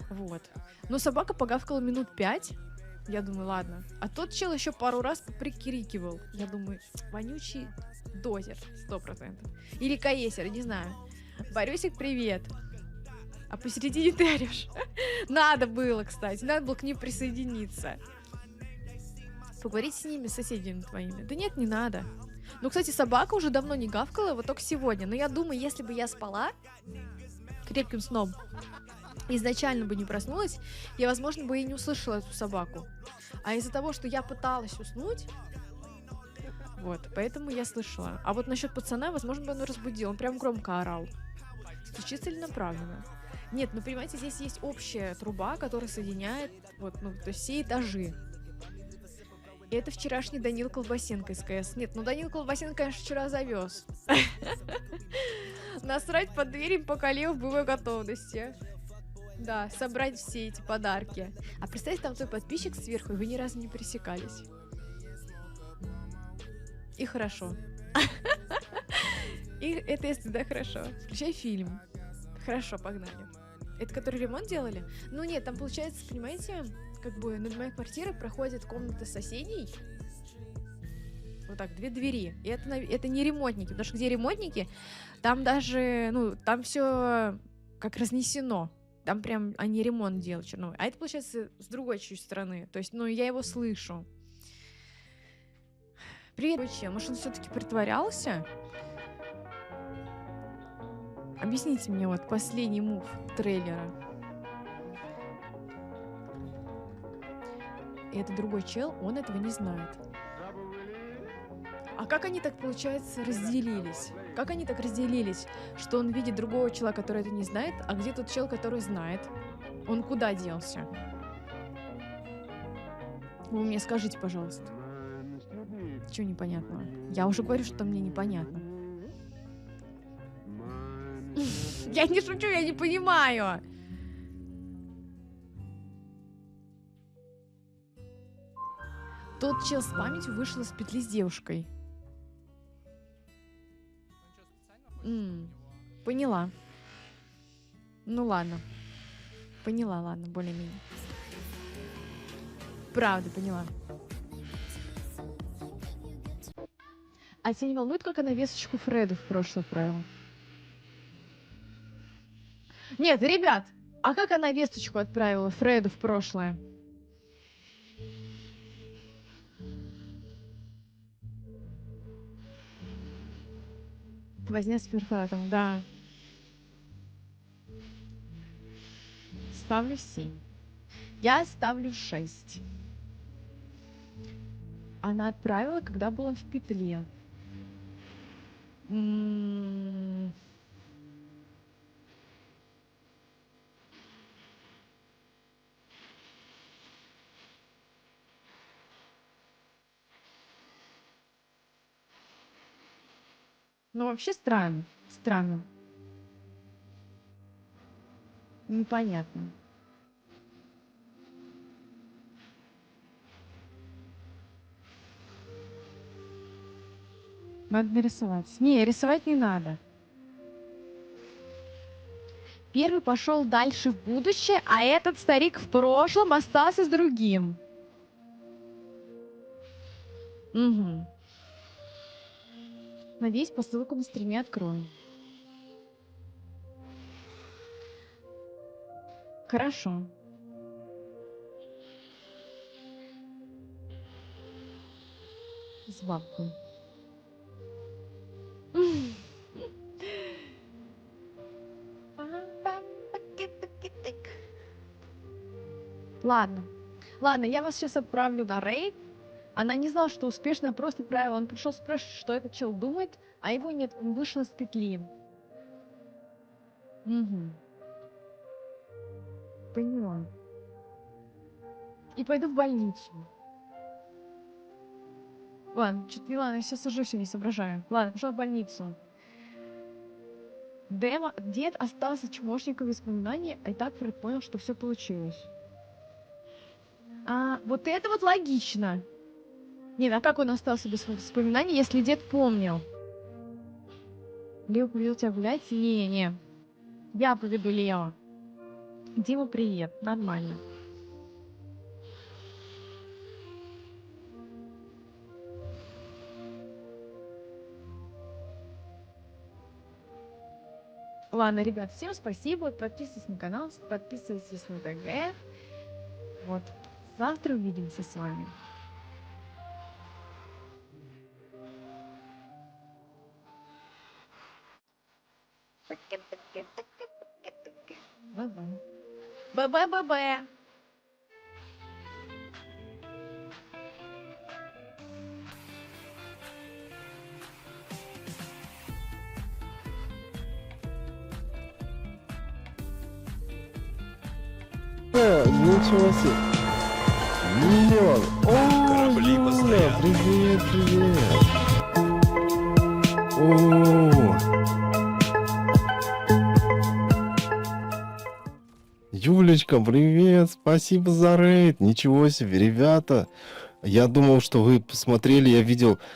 Вот. Но собака погавкала минут 5. Я думаю, ладно. А тот чел еще пару раз поприкрикивал. Я думаю, вонючий дозер, 100%. Или каесер, не знаю. Борисик, привет. А посередине ты орешь. Надо было, кстати. Надо было к ним присоединиться. Поговорить с ними, с соседями твоими. Да нет, не надо. Ну, кстати, собака уже давно не гавкала, вот только сегодня. Но я думаю, если бы я спала крепким сном, изначально бы не проснулась, я, возможно, бы и не услышала эту собаку. А из-за того, что я пыталась уснуть, вот, поэтому я слышала. А вот насчет пацана, возможно, бы он разбудил. Он прям громко орал. Стучится ли направленно? Нет, ну, понимаете, здесь есть общая труба, которая соединяет, вот, ну, то есть все этажи. И это вчерашний Данил Колбасенко из КС. Нет, ну Данил Колбасенко, конечно, вчера завез. Насрать под дверью, пока Лео в боевой готовности. Да, собрать все эти подарки. А представь, там твой подписчик сверху, и вы ни разу не пересекались. И хорошо. И это если да, хорошо. Включай фильм. Хорошо, погнали. Это который ремонт делали? Ну нет, там получается, понимаете, как бы над моей квартирой проходит комната соседей. Вот так, 2 двери. И это не ремонтники, потому что где ремонтники, там даже, ну, там все как разнесено. Там прям они ремонт делают черновой. А это, получается, с другой чуть стороны. То есть, ну, я его слышу. Привет, короче, может, он все-таки притворялся? Объясните мне вот последний мув трейлера. И это другой чел, он этого не знает. А как они так, получается, разделились? Как они так разделились, что он видит другого чела, который это не знает, а где тот чел, который знает? Он куда делся? Вы мне скажите, пожалуйста. Чего непонятного? Я уже говорю, что мне непонятно. Я не шучу, я не понимаю. Тот чел с памятью вышел из петли с девушкой. Поняла. Ну ладно. Поняла, ладно, более-менее. Правда, поняла. А тебя не волнует, как она весточку Фреду в прошлое отправила? Нет, ребят, а как она весточку отправила Фреду в прошлое? Возня с перфоратом, да. Ставлю 7. Я ставлю 6. Она отправила, когда была в петле. Ну, вообще странно. Странно. Непонятно. Надо нарисовать. Не, рисовать не надо. Первый пошел дальше в будущее, а этот старик в прошлом остался с другим. Угу. Надеюсь, посылку на стриме открою. Хорошо. С бабкой. Ладно. Ладно, я вас сейчас отправлю на рейд. Она не знала, что успешно, просто отправила. Он пришел спрашивать, что этот чел думает, а его нет, он вышел с петли. Угу. Поняла. И пойду в больницу. Ладно, чуть не ладно, я сейчас уже все не соображаю. Ладно, пошла в больницу. Дед остался чмошником воспоминаний, а и так Фред понял, что все получилось. А, вот это вот логично. Не, а как он остался без воспоминаний, если дед помнил? Лео поведет тебя гулять? Не. Я поведу Лео. Дима, привет. Нормально. Ладно, ребят, всем спасибо. Подписывайтесь на канал, подписывайтесь на ТГ. Вот. Завтра увидимся с вами. Бай-бай. Бай-бай-бай-бай. Ничего себе. Миллион. О, Корабли Юля, постоянно. привет. О. Юлечка, привет. Спасибо за рейд. Ничего себе, ребята. Я думал, что вы посмотрели, я видел